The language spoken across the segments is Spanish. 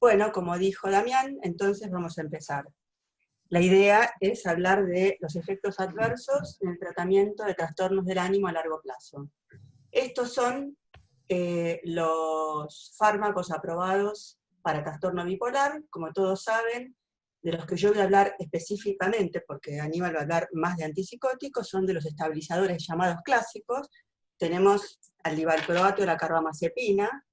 Bueno, como dijo Damián, entonces vamos a empezar. La idea es hablar de los efectos adversos en el tratamiento de trastornos del ánimo a largo plazo. Estos son los fármacos aprobados para trastorno bipolar, como todos saben, de los que yo voy a hablar específicamente, porque Aníbal va a hablar más de antipsicóticos, son de los estabilizadores llamados clásicos. Tenemos al divalproato y la carbamazepina,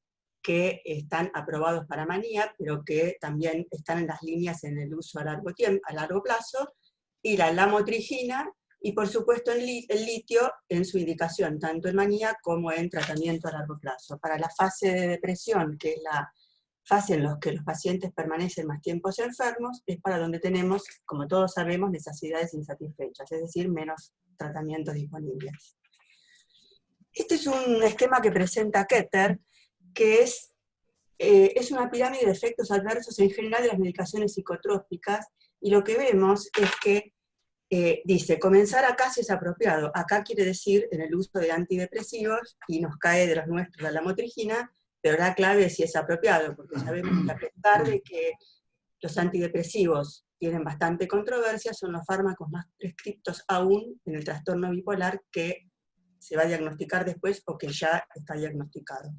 que están aprobados para manía, pero que también están en las líneas en el uso a largo plazo, y la lamotrigina, y por supuesto el litio en su indicación, tanto en manía como en tratamiento a largo plazo. Para la fase de depresión, que es la fase en la que los pacientes permanecen más tiempos enfermos, es para donde tenemos, como todos sabemos, necesidades insatisfechas, es decir, menos tratamientos disponibles. Este es un esquema que presenta Keter, que es una pirámide de efectos adversos en general de las medicaciones psicotrópicas, y lo que vemos es que dice, comenzar acá si es apropiado. Acá quiere decir en el uso de antidepresivos, y nos cae de los nuestros la lamotrigina, pero la clave es si es apropiado, porque sabemos que a pesar de que los antidepresivos tienen bastante controversia, son los fármacos más prescriptos aún en el trastorno bipolar que se va a diagnosticar después o que ya está diagnosticado.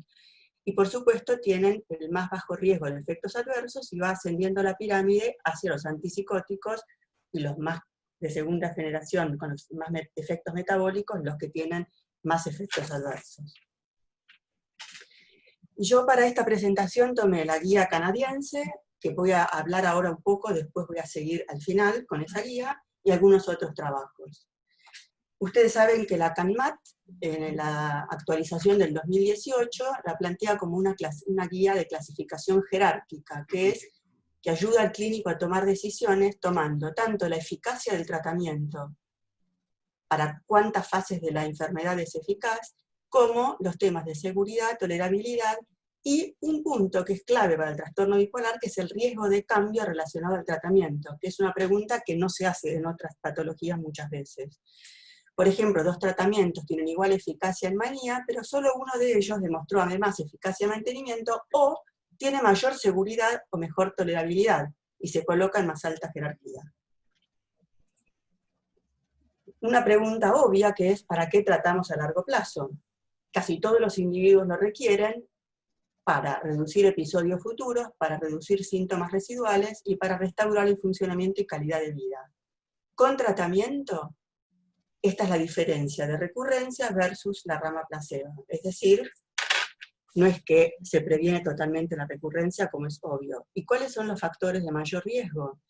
Y por supuesto tienen el más bajo riesgo de efectos adversos y va ascendiendo la pirámide hacia los antipsicóticos y los más de segunda generación, con los más efectos metabólicos, los que tienen más efectos adversos. Yo para esta presentación tomé la guía canadiense, que voy a hablar ahora un poco, después voy a seguir al final con esa guía, y algunos otros trabajos. Ustedes saben que la CANMAT, en la actualización del 2018, la plantea como una guía de clasificación jerárquica, que ayuda al clínico a tomar decisiones tomando tanto la eficacia del tratamiento, para cuántas fases de la enfermedad es eficaz, como los temas de seguridad, tolerabilidad, y un punto que es clave para el trastorno bipolar, que es el riesgo de cambio relacionado al tratamiento, que es una pregunta que no se hace en otras patologías muchas veces. Por ejemplo, 2 tratamientos tienen igual eficacia en manía, pero solo uno de ellos demostró además eficacia en mantenimiento, o tiene mayor seguridad o mejor tolerabilidad, y se coloca en más alta jerarquía. Una pregunta obvia que es, ¿para qué tratamos a largo plazo? Casi todos los individuos lo requieren para reducir episodios futuros, para reducir síntomas residuales y para restaurar el funcionamiento y calidad de vida. Con tratamiento, esta es la diferencia de recurrencia versus la rama placebo. Es decir, no es que se previene totalmente la recurrencia, como es obvio. ¿Y cuáles son los factores de mayor riesgo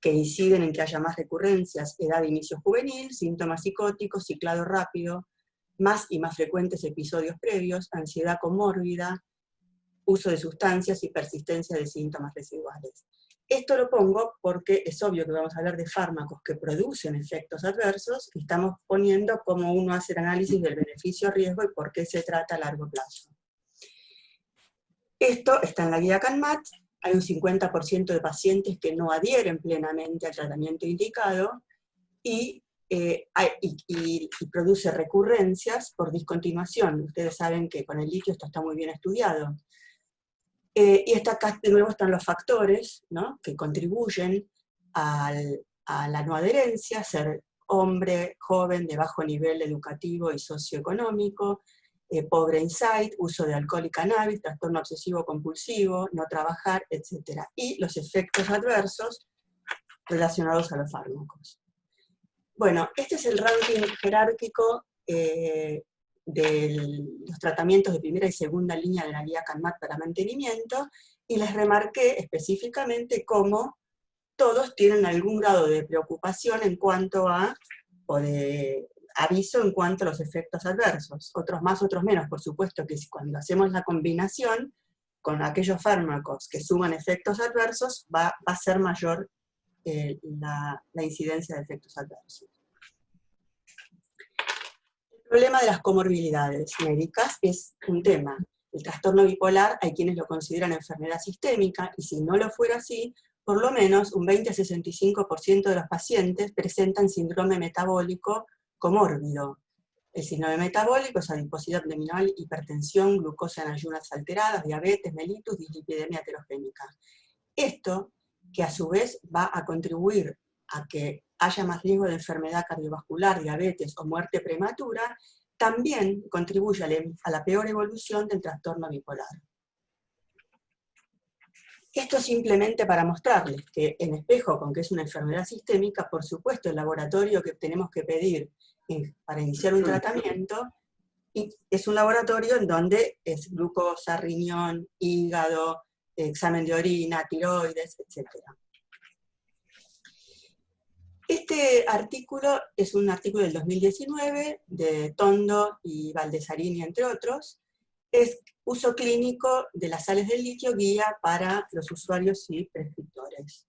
que inciden en que haya más recurrencias? Edad de inicio juvenil, síntomas psicóticos, ciclado rápido, más y más frecuentes episodios previos, ansiedad comórbida, uso de sustancias y persistencia de síntomas residuales. Esto lo pongo porque es obvio que vamos a hablar de fármacos que producen efectos adversos, y estamos poniendo cómo uno hace el análisis del beneficio-riesgo y por qué se trata a largo plazo. Esto está en la guía CANMAT. Hay un 50% de pacientes que no adhieren plenamente al tratamiento indicado, y produce recurrencias por discontinuación. Ustedes saben que con el litio esto está muy bien estudiado. Y acá de nuevo están los factores, ¿no?, que contribuyen a la no adherencia: ser hombre, joven, de bajo nivel educativo y socioeconómico, pobre insight, uso de alcohol y cannabis, trastorno obsesivo compulsivo, no trabajar, etc. Y los efectos adversos relacionados a los fármacos. Bueno, este es el ranking jerárquico de los tratamientos de primera y segunda línea de la guía CANMAT para mantenimiento, y les remarqué específicamente cómo todos tienen algún grado de preocupación en cuanto a, o de aviso en cuanto a los efectos adversos. Otros más, otros menos. Por supuesto que cuando hacemos la combinación con aquellos fármacos que suman efectos adversos, va a ser mayor la incidencia de efectos adversos. El problema de las comorbilidades médicas es un tema. El trastorno bipolar hay quienes lo consideran enfermedad sistémica, y si no lo fuera así, por lo menos un 20-65% de los pacientes presentan síndrome metabólico comórbido. El síndrome metabólico es adiposidad abdominal, hipertensión, glucosa en ayunas alteradas, diabetes, mellitus, dislipidemia heterogénica. Esto, que a su vez va a contribuir a que haya más riesgo de enfermedad cardiovascular, diabetes o muerte prematura, también contribuye a la peor evolución del trastorno bipolar. Esto simplemente para mostrarles que en espejo con que es una enfermedad sistémica, por supuesto el laboratorio que tenemos que pedir para iniciar un tratamiento es un laboratorio en donde es glucosa, riñón, hígado, examen de orina, tiroides, etc. Este artículo es un artículo del 2019 de Tondo y Valdesarini, entre otros. Es uso clínico de las sales de litio, guía para los usuarios y prescriptores.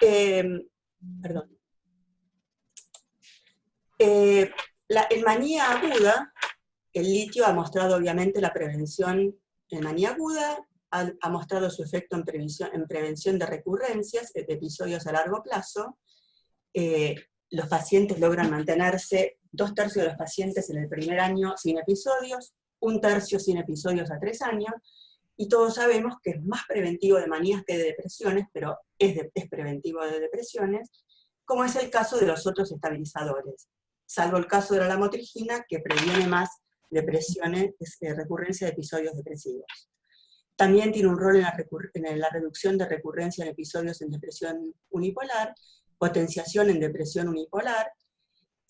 En manía aguda, el litio ha mostrado obviamente la prevención en manía aguda, ha mostrado su efecto en prevención de recurrencias, de episodios a largo plazo. Los pacientes logran mantenerse, 2/3 de los pacientes en el primer año sin episodios, 1/3 sin episodios a 3 años, y todos sabemos que es más preventivo de manías que de depresiones, pero es preventivo de depresiones, como es el caso de los otros estabilizadores, salvo el caso de la lamotrigina, que previene más depresiones, recurrencia de episodios depresivos. También tiene un rol en la reducción de recurrencia en episodios en depresión unipolar, potenciación en depresión unipolar,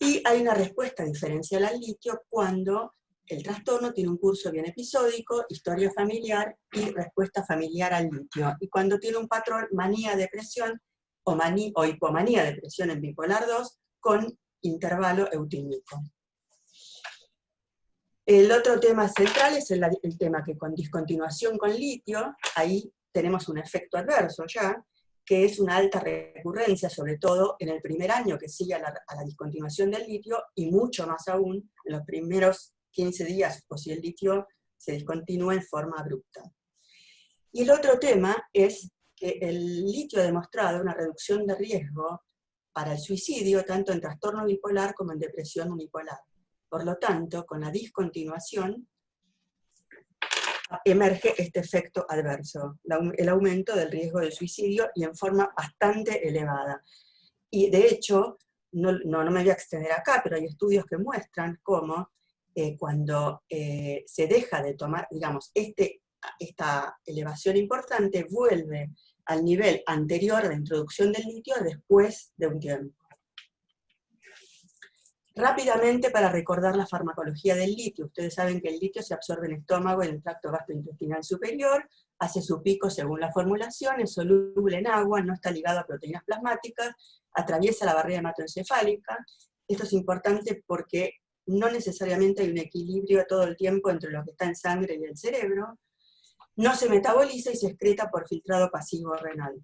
y hay una respuesta diferencial al litio cuando el trastorno tiene un curso bien episódico, historia familiar y respuesta familiar al litio, y cuando tiene un patrón manía-depresión o hipomanía-depresión en bipolar 2 con intervalo eutímico. El otro tema central es el tema que con discontinuación con litio, ahí tenemos un efecto adverso ya, que es una alta recurrencia, sobre todo en el primer año que sigue a la discontinuación del litio, y mucho más aún en los primeros 15 días, o si el litio se discontinúa en forma abrupta. Y el otro tema es que el litio ha demostrado una reducción de riesgo para el suicidio, tanto en trastorno bipolar como en depresión unipolar. Por lo tanto, con la discontinuación emerge este efecto adverso, el aumento del riesgo de suicidio, y en forma bastante elevada. Y de hecho, no me voy a extender acá, pero hay estudios que muestran cómo cuando se deja de tomar, digamos, esta elevación importante vuelve al nivel anterior de introducción del litio después de un tiempo. Rápidamente, para recordar la farmacología del litio, ustedes saben que el litio se absorbe en el estómago y en el tracto gastrointestinal superior, hace su pico según la formulación, es soluble en agua, no está ligado a proteínas plasmáticas, atraviesa la barrera hematoencefálica. Esto es importante porque no necesariamente hay un equilibrio todo el tiempo entre lo que está en sangre y el cerebro, no se metaboliza y se excreta por filtrado pasivo renal.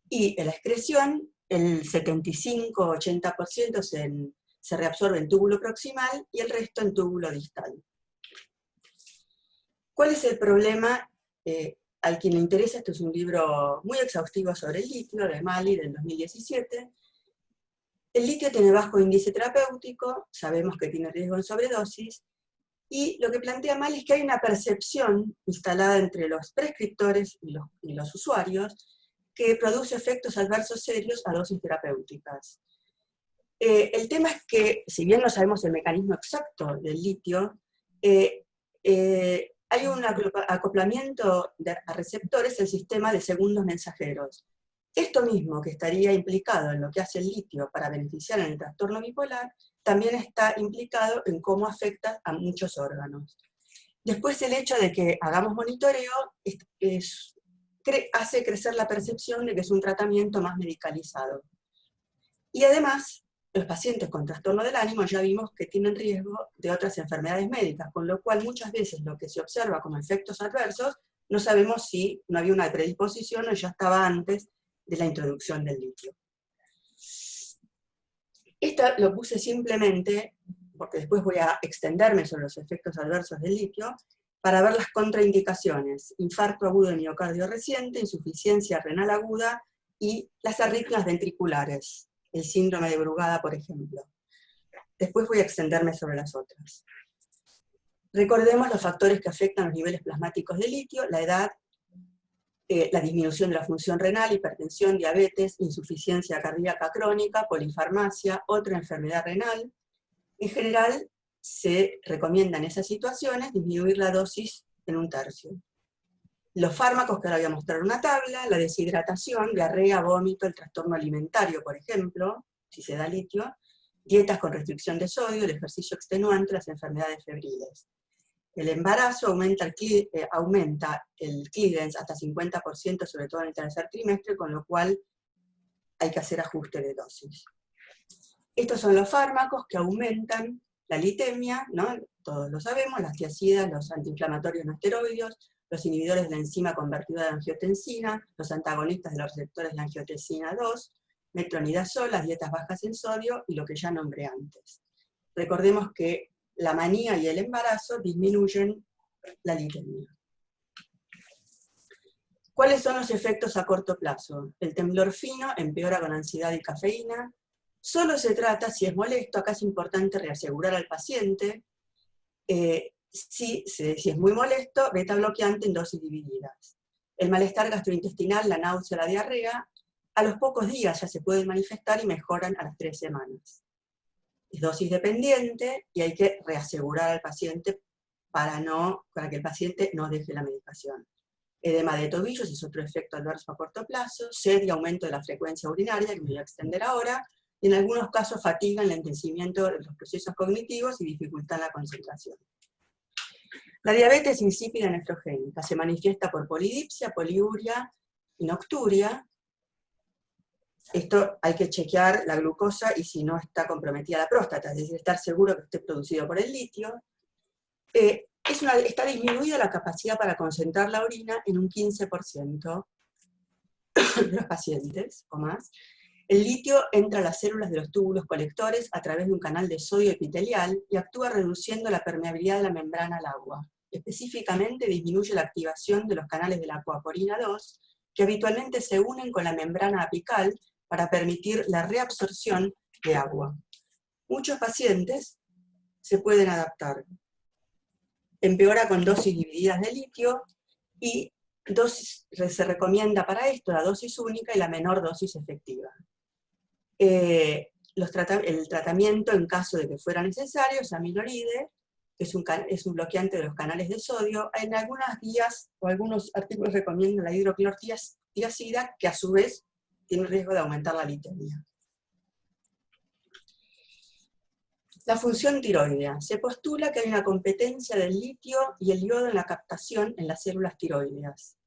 Y en la excreción, el 75-80% se reabsorbe en túbulo proximal y el resto en túbulo distal. ¿Cuál es el problema? Al quien le interesa, esto es un libro muy exhaustivo sobre el litio, de Mali, del 2017. El litio tiene bajo índice terapéutico, sabemos que tiene riesgo en sobredosis, y lo que plantea Mali es que hay una percepción instalada entre los prescriptores y los usuarios que produce efectos adversos serios a dosis terapéuticas. El tema es que, si bien no sabemos el mecanismo exacto del litio, hay un acoplamiento a receptores en el sistema de segundos mensajeros. Esto mismo que estaría implicado en lo que hace el litio para beneficiar en el trastorno bipolar, también está implicado en cómo afecta a muchos órganos. Después, el hecho de que hagamos monitoreo hace crecer la percepción de que es un tratamiento más medicalizado. Y además, los pacientes con trastorno del ánimo ya vimos que tienen riesgo de otras enfermedades médicas, con lo cual muchas veces lo que se observa como efectos adversos, no sabemos si no había una predisposición o ya estaba antes de la introducción del litio. Esto lo puse simplemente, porque después voy a extenderme sobre los efectos adversos del litio, para ver las contraindicaciones: infarto agudo de miocardio reciente, insuficiencia renal aguda y las arritmias ventriculares, el síndrome de Brugada, por ejemplo. Después voy a extenderme sobre las otras. Recordemos los factores que afectan los niveles plasmáticos de litio: la edad, la disminución de la función renal, hipertensión, diabetes, insuficiencia cardíaca crónica, polifarmacia, otra enfermedad renal. En general, se recomienda en esas situaciones disminuir la dosis en 1/3. Los fármacos, que ahora voy a mostrar una tabla: la deshidratación, diarrea, vómito, el trastorno alimentario, por ejemplo, si se da litio, dietas con restricción de sodio, el ejercicio extenuante, las enfermedades febriles. El embarazo aumenta el clearance hasta 50%, sobre todo en el tercer trimestre, con lo cual hay que hacer ajuste de dosis. Estos son los fármacos que aumentan la litemia, ¿no? Todos lo sabemos: las tiazidas, los antiinflamatorios no esteroideos, los inhibidores de la enzima convertidora de angiotensina, los antagonistas de los receptores de angiotensina 2, metronidazol, las dietas bajas en sodio y lo que ya nombré antes. Recordemos que la manía y el embarazo disminuyen la litemia. ¿Cuáles son los efectos a corto plazo? El temblor fino empeora con ansiedad y cafeína. Solo se trata si es molesto. Acá es importante reasegurar al paciente. Si es muy molesto, beta bloqueante en dosis divididas. El malestar gastrointestinal, la náusea, la diarrea, a los pocos días ya se pueden manifestar y mejoran a las 3 semanas. Es dosis dependiente y hay que reasegurar al paciente para que el paciente no deje la medicación. Edema de tobillos es otro efecto adverso a corto plazo, sed y aumento de la frecuencia urinaria, que me voy a extender ahora, y en algunos casos fatiga, enlentecimiento de los procesos cognitivos y dificultad en la concentración. La diabetes insípida nefrogénica se manifiesta por polidipsia, poliuria y nocturia. Esto hay que chequear la glucosa y si no está comprometida la próstata, es decir, estar seguro que esté producido por el litio. Está disminuida la capacidad para concentrar la orina en un 15% de los pacientes o más. El litio entra a las células de los túbulos colectores a través de un canal de sodio epitelial y actúa reduciendo la permeabilidad de la membrana al agua. Específicamente disminuye la activación de los canales de la aquaporina 2, que habitualmente se unen con la membrana apical para permitir la reabsorción de agua. Muchos pacientes se pueden adaptar. Empeora con dosis divididas de litio y se recomienda para esto la dosis única y la menor dosis efectiva. El tratamiento, en caso de que fuera necesario, es amiloride, que es un bloqueante de los canales de sodio. En algunas guías o algunos artículos recomiendan la hidroclorotiazida, que a su vez tiene riesgo de aumentar la litemia. La función tiroidea. Se postula que hay una competencia del litio y el yodo en la captación en las células tiroideas.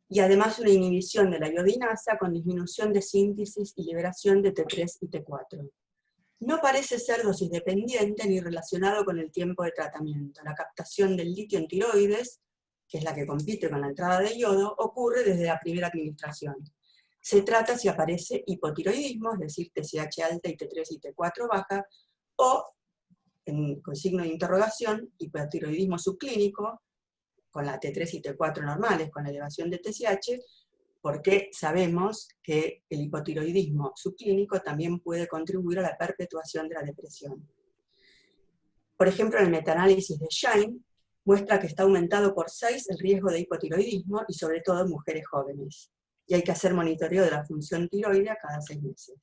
Y además una inhibición de la iodinasa con disminución de síntesis y liberación de T3 y T4. No parece ser dosis dependiente ni relacionado con el tiempo de tratamiento. La captación del litio en tiroides, que es la que compite con la entrada de yodo, ocurre desde la primera administración. Se trata si aparece hipotiroidismo, es decir, TSH alta y T3 y T4 baja, o, con signo de interrogación, hipotiroidismo subclínico, con la T3 y T4 normales, con elevación de TSH, porque sabemos que el hipotiroidismo subclínico también puede contribuir a la perpetuación de la depresión. Por ejemplo, el metaanálisis de Shine muestra que está aumentado por 6 el riesgo de hipotiroidismo, y sobre todo en mujeres jóvenes. Y hay que hacer monitoreo de la función tiroidea cada 6 meses.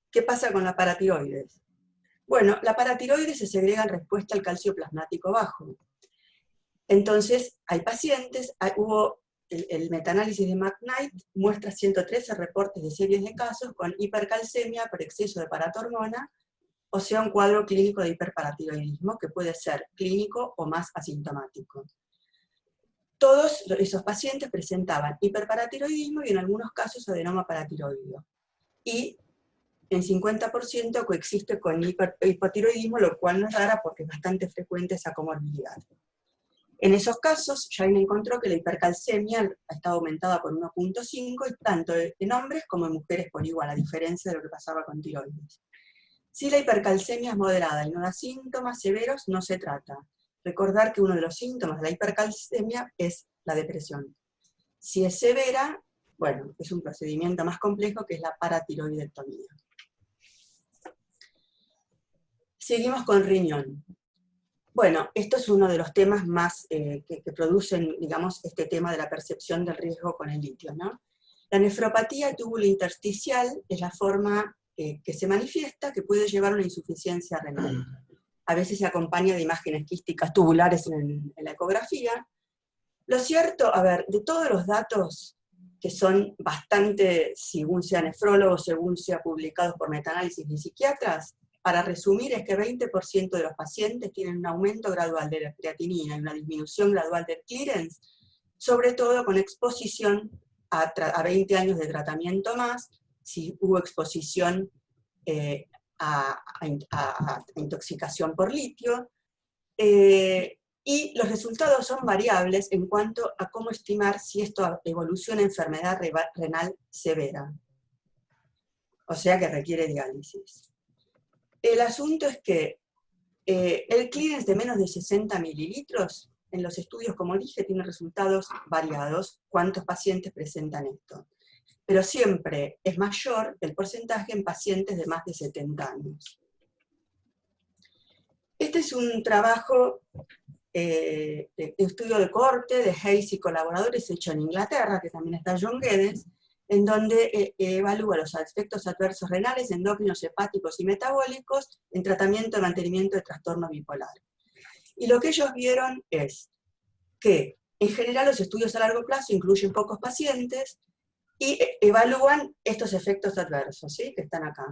¿Qué pasa con la paratiroides? Bueno, la paratiroides se segrega en respuesta al calcio plasmático bajo. Entonces, hay pacientes, el metaanálisis de McKnight muestra 113 reportes de series de casos con hipercalcemia por exceso de paratormona, o sea, un cuadro clínico de hiperparatiroidismo que puede ser clínico o más asintomático. Todos esos pacientes presentaban hiperparatiroidismo y en algunos casos adenoma paratiroideo. Y en 50% coexiste con hipotiroidismo, lo cual no es rara porque es bastante frecuente esa comorbilidad. En esos casos, Shine encontró que la hipercalcemia estaba aumentada por 1.5, y tanto en hombres como en mujeres por igual, a diferencia de lo que pasaba con tiroides. Si la hipercalcemia es moderada y no da síntomas severos, no se trata. Recordar que uno de los síntomas de la hipercalcemia es la depresión. Si es severa, bueno, es un procedimiento más complejo que es la paratiroidectomía. Seguimos con riñón. Bueno, esto es uno de los temas más que producen, digamos, este tema de la percepción del riesgo con el litio, ¿no? La nefropatía túbulo-intersticial es la forma que se manifiesta, que puede llevar a una insuficiencia renal. A veces se acompaña de imágenes quísticas tubulares en la ecografía. Lo cierto, a ver, de todos los datos que son bastante, según sea nefrólogos, según sea publicados por metaanálisis de psiquiatras, para resumir es que 20% de los pacientes tienen un aumento gradual de la creatinina y una disminución gradual del clearance, sobre todo con exposición a 20 años de tratamiento más, si hubo exposición a intoxicación por litio, y los resultados son variables en cuanto a cómo estimar si esto evoluciona a enfermedad renal severa, o sea que requiere diálisis. El asunto es que el clearance de menos de 60 mililitros, en los estudios, como dije, tiene resultados variados, cuántos pacientes presentan esto. Pero siempre es mayor el porcentaje en pacientes de más de 70 años. Este es un trabajo de estudio de cohorte de Hayes y colaboradores hecho en Inglaterra, que también está John Geddes, en donde evalúa los efectos adversos renales, endocrinos, hepáticos y metabólicos en tratamiento de mantenimiento de trastorno bipolar. Y lo que ellos vieron es que, en general, los estudios a largo plazo incluyen pocos pacientes y evalúan estos efectos adversos, ¿sí?, que están acá.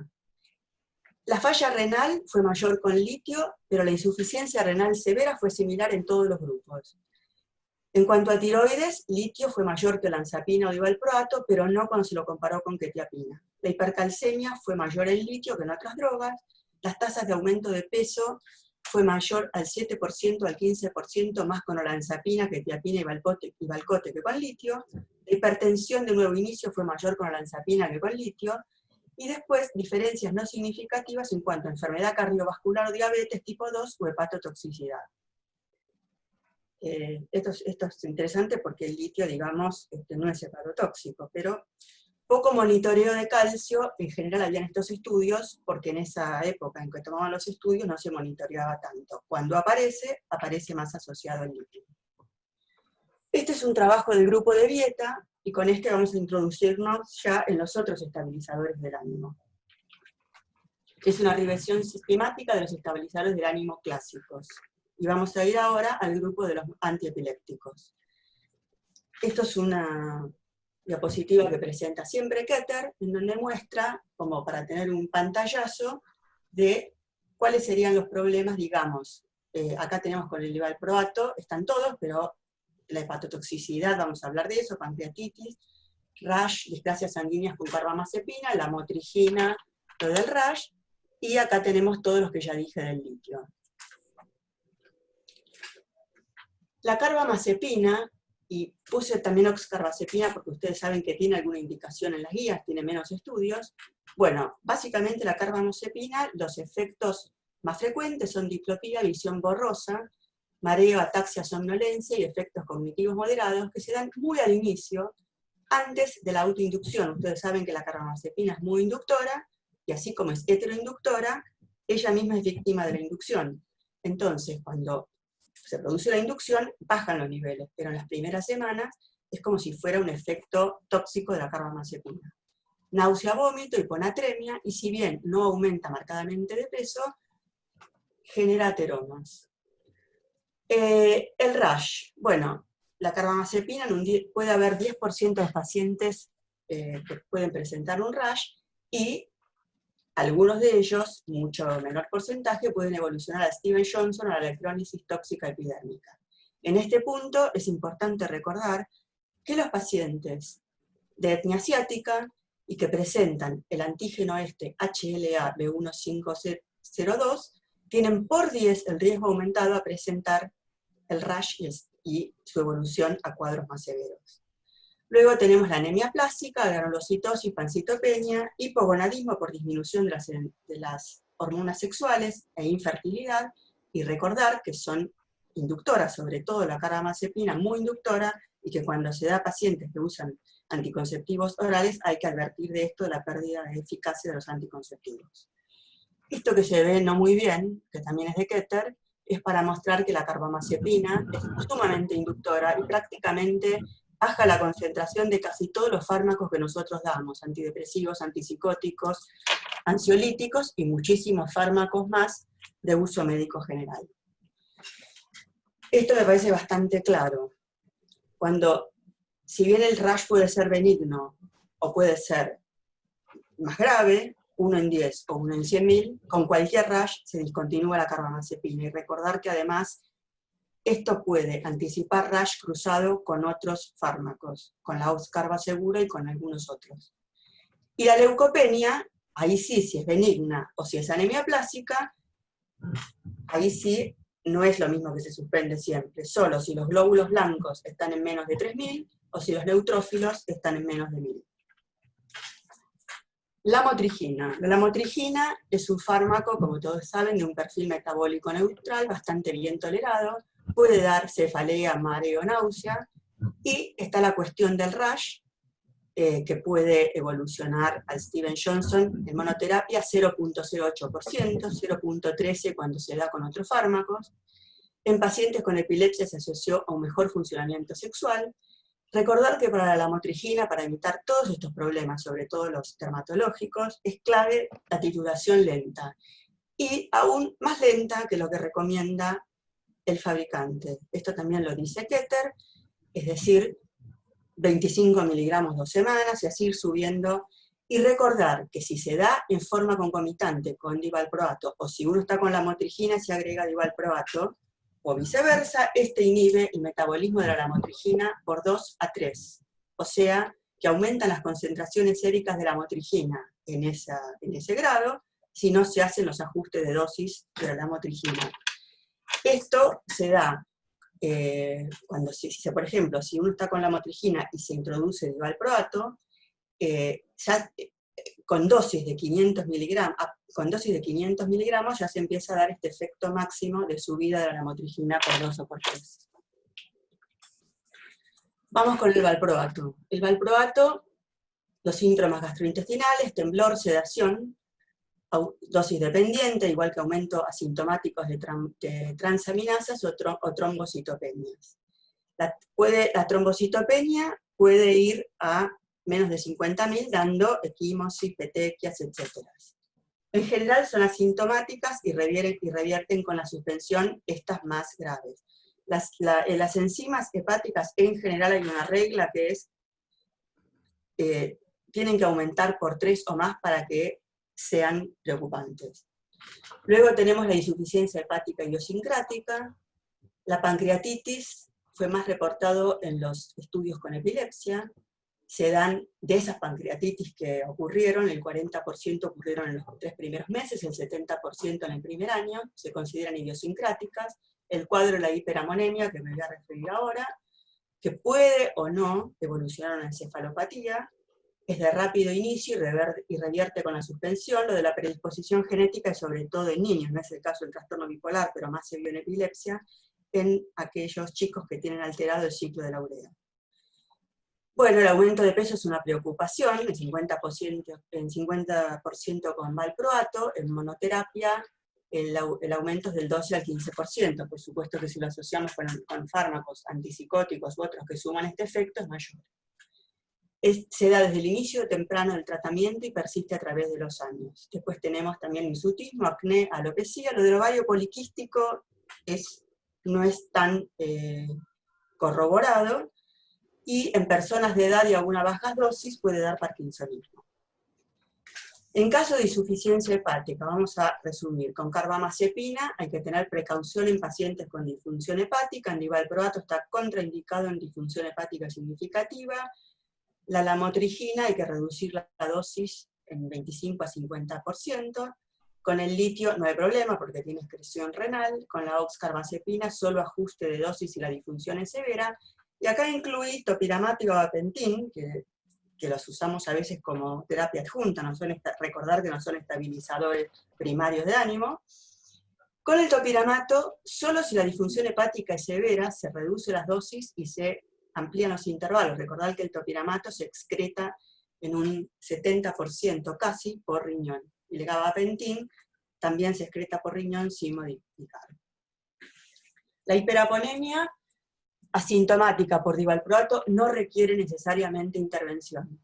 La falla renal fue mayor con litio, pero la insuficiencia renal severa fue similar en todos los grupos. En cuanto a tiroides, litio fue mayor que olanzapina o divalproato, pero no cuando se lo comparó con quetiapina. La hipercalcemia fue mayor en litio que en otras drogas. Las tasas de aumento de peso fue mayor al 7% al 15% más con olanzapina, quetiapina y valcote que con litio. La hipertensión de nuevo inicio fue mayor con olanzapina que con litio. Y después, diferencias no significativas en cuanto a enfermedad cardiovascular o diabetes tipo 2 o hepatotoxicidad. Esto es interesante porque el litio, digamos, no es hepatotóxico, pero poco monitoreo de calcio, en general habían estos estudios, porque en esa época en que tomaban los estudios no se monitoreaba tanto. Cuando aparece, aparece más asociado al litio. Este es un trabajo del grupo de Vieta, y con este vamos a introducirnos ya en los otros estabilizadores del ánimo. Es una regresión sistemática de los estabilizadores del ánimo clásicos. Y vamos a ir ahora al grupo de los antiepilépticos. Esto es una diapositiva que presenta siempre Keter, en donde muestra, como para tener un pantallazo, de cuáles serían los problemas, digamos. Acá tenemos con el divalproato, están todos, pero la hepatotoxicidad, vamos a hablar de eso, pancreatitis, rash, displasias sanguíneas con carbamazepina, la motrigina, lo del rash, y acá tenemos todos los que ya dije del litio. La carbamazepina, y puse también oxcarbazepina porque ustedes saben que tiene alguna indicación en las guías, tiene menos estudios. Bueno, básicamente la carbamazepina, los efectos más frecuentes son diplopía, visión borrosa, mareo, ataxia, somnolencia y efectos cognitivos moderados que se dan muy al inicio, antes de la autoinducción. Ustedes saben que la carbamazepina es muy inductora, y así como es heteroinductora, ella misma es víctima de la inducción. Entonces, cuando se produce la inducción, bajan los niveles, pero en las primeras semanas es como si fuera un efecto tóxico de la carbamazepina. Náusea, vómito, hiponatremia, y si bien no aumenta marcadamente de peso, genera ateromas. El rash, bueno, la carbamazepina puede haber 10% de pacientes que pueden presentar un rash, y algunos de ellos, mucho menor porcentaje, pueden evolucionar a Stevens-Johnson o a la electrólisis tóxica epidérmica. En este punto es importante recordar que los pacientes de etnia asiática y que presentan el antígeno HLA-B1502 tienen por 10 el riesgo aumentado a presentar el rash y su evolución a cuadros más severos. Luego tenemos la anemia plástica, granulocitosis, pancitopenia, hipogonadismo por disminución de las hormonas sexuales e infertilidad, y recordar que son inductoras, sobre todo la carbamazepina, muy inductora, y que cuando se da a pacientes que usan anticonceptivos orales hay que advertir de esto, de la pérdida de eficacia de los anticonceptivos. Esto que se ve no muy bien, que también es de Keter, es para mostrar que la carbamazepina es sumamente inductora y prácticamente baja la concentración de casi todos los fármacos que nosotros damos, antidepresivos, antipsicóticos, ansiolíticos y muchísimos fármacos más de uso médico general. Esto me parece bastante claro. Si bien el rash puede ser benigno o puede ser más grave, 1 en 10 o 1 en 100.000, con cualquier rash se discontinúa la carbamazepina. Y recordar que además esto puede anticipar rash cruzado con otros fármacos, con la Oxcarba segura y con algunos otros. Y la leucopenia, ahí sí, si es benigna o si es anemia plásica, ahí sí no es lo mismo que se suspende siempre, solo si los glóbulos blancos están en menos de 3.000 o si los neutrófilos están en menos de 1.000. La motrigina. La motrigina es un fármaco, como todos saben, de un perfil metabólico neutral, bastante bien tolerado, puede dar cefalea, mareo, náusea, y está la cuestión del rash, que puede evolucionar al Steven Johnson en monoterapia 0.08%, 0.13% cuando se da con otros fármacos. En pacientes con epilepsia se asoció a un mejor funcionamiento sexual. Recordar que para la motrigina, para evitar todos estos problemas, sobre todo los dermatológicos, es clave la titulación lenta, y aún más lenta que lo que recomienda el fabricante. Esto también lo dice Keter, es decir, 25 miligramos 2 semanas y así ir subiendo. Y recordar que si se da en forma concomitante con divalproato, o si uno está con la motrigina se agrega divalproato, o viceversa, este inhibe el metabolismo de la lamotrigina por 2 a 3. O sea, que aumentan las concentraciones séricas de la motrigina en ese grado, si no se hacen los ajustes de dosis de la lamotrigina. Esto se da cuando, por ejemplo, si uno está con la motrigina y se introduce divalproato, con dosis de 500 miligramos ya se empieza a dar este efecto máximo de subida de la lamotrigina por 2 o por 3. Vamos con el valproato. El valproato, los síntomas gastrointestinales, temblor, sedación, dosis dependiente, igual que aumento asintomáticos de transaminasas o trombocitopenias. La trombocitopenia puede ir a menos de 50.000, dando equimosis, petequias, etc. En general son asintomáticas y revierten con la suspensión estas más graves. Las enzimas hepáticas, en general hay una regla que es, tienen que aumentar por 3 o más para que sean preocupantes. Luego tenemos la insuficiencia hepática idiosincrática, la pancreatitis, fue más reportado en los estudios con epilepsia. Se dan de esas pancreatitis que ocurrieron, el 40% ocurrieron en los 3 primeros meses, el 70% en el primer año, se consideran idiosincráticas. El cuadro de la hiperamonemia, que me voy a referir ahora, que puede o no evolucionar a una encefalopatía, es de rápido inicio y revierte con la suspensión. Lo de la predisposición genética es sobre todo en niños, no es el caso del trastorno bipolar, pero más se vio en epilepsia, en aquellos chicos que tienen alterado el ciclo de la urea. Bueno, el aumento de peso es una preocupación, el 50% con valproato, en monoterapia el aumento es del 12 al 15%, por supuesto que si lo asociamos con fármacos antipsicóticos u otros que suman este efecto es mayor. Se da desde el inicio temprano del tratamiento y persiste a través de los años. Después tenemos también hirsutismo, acné, alopecia. Lo del ovario poliquístico no es tan corroborado, y en personas de edad y a una baja dosis puede dar parkinsonismo. En caso de insuficiencia hepática, vamos a resumir, con carbamazepina hay que tener precaución en pacientes con disfunción hepática, el divalproato está contraindicado en disfunción hepática significativa, la lamotrigina hay que reducir la dosis en 25 a 50%, con el litio no hay problema porque tiene excreción renal, con la oxcarbazepina solo ajuste de dosis si la disfunción es severa, y acá incluí topiramato y gabapentin, que los usamos a veces como terapia adjunta, recordar que no son estabilizadores primarios de ánimo. Con el topiramato, solo si la disfunción hepática es severa, se reduce las dosis y se amplían los intervalos. Recordad que el topiramato se excreta en un 70% casi por riñón. Y el gabapentin también se excreta por riñón sin modificar. La hiperaponemia asintomática por divalproato no requiere necesariamente intervención.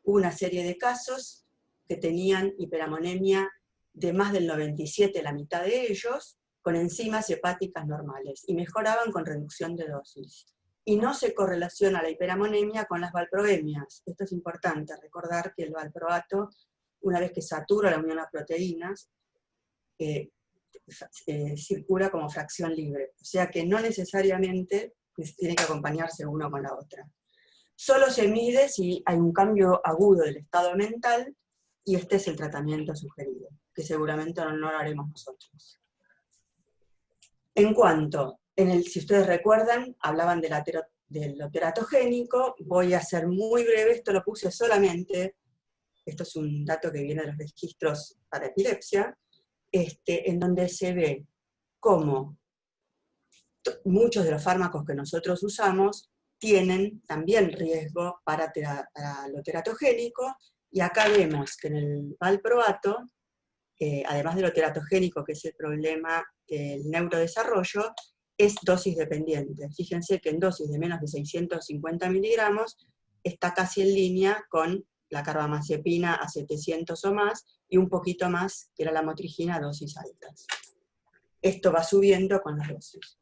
Hubo una serie de casos que tenían hiperamonemia de más del 97, la mitad de ellos, con enzimas hepáticas normales, y mejoraban con reducción de dosis. Y no se correlaciona la hiperamonemia con las valproemias. Esto es importante, recordar que el valproato, una vez que satura la unión a proteínas, circula como fracción libre. O sea que no necesariamente tiene que acompañarse uno con la otra. Solo se mide si hay un cambio agudo del estado mental, y este es el tratamiento sugerido, que seguramente no lo haremos nosotros. En cuanto, si ustedes recuerdan, hablaban del lo teratogénico, voy a ser muy breve, esto lo puse solamente, esto es un dato que viene de los registros para epilepsia, en donde se ve cómo muchos de los fármacos que nosotros usamos tienen también riesgo para lo teratogénico, y acá vemos que en el valproato, además de lo teratogénico, que es el problema del neurodesarrollo, es dosis dependiente. Fíjense que en dosis de menos de 650 miligramos está casi en línea con la carbamazepina a 700 o más, y un poquito más que era la motrigina a dosis altas. Esto va subiendo con las dosis.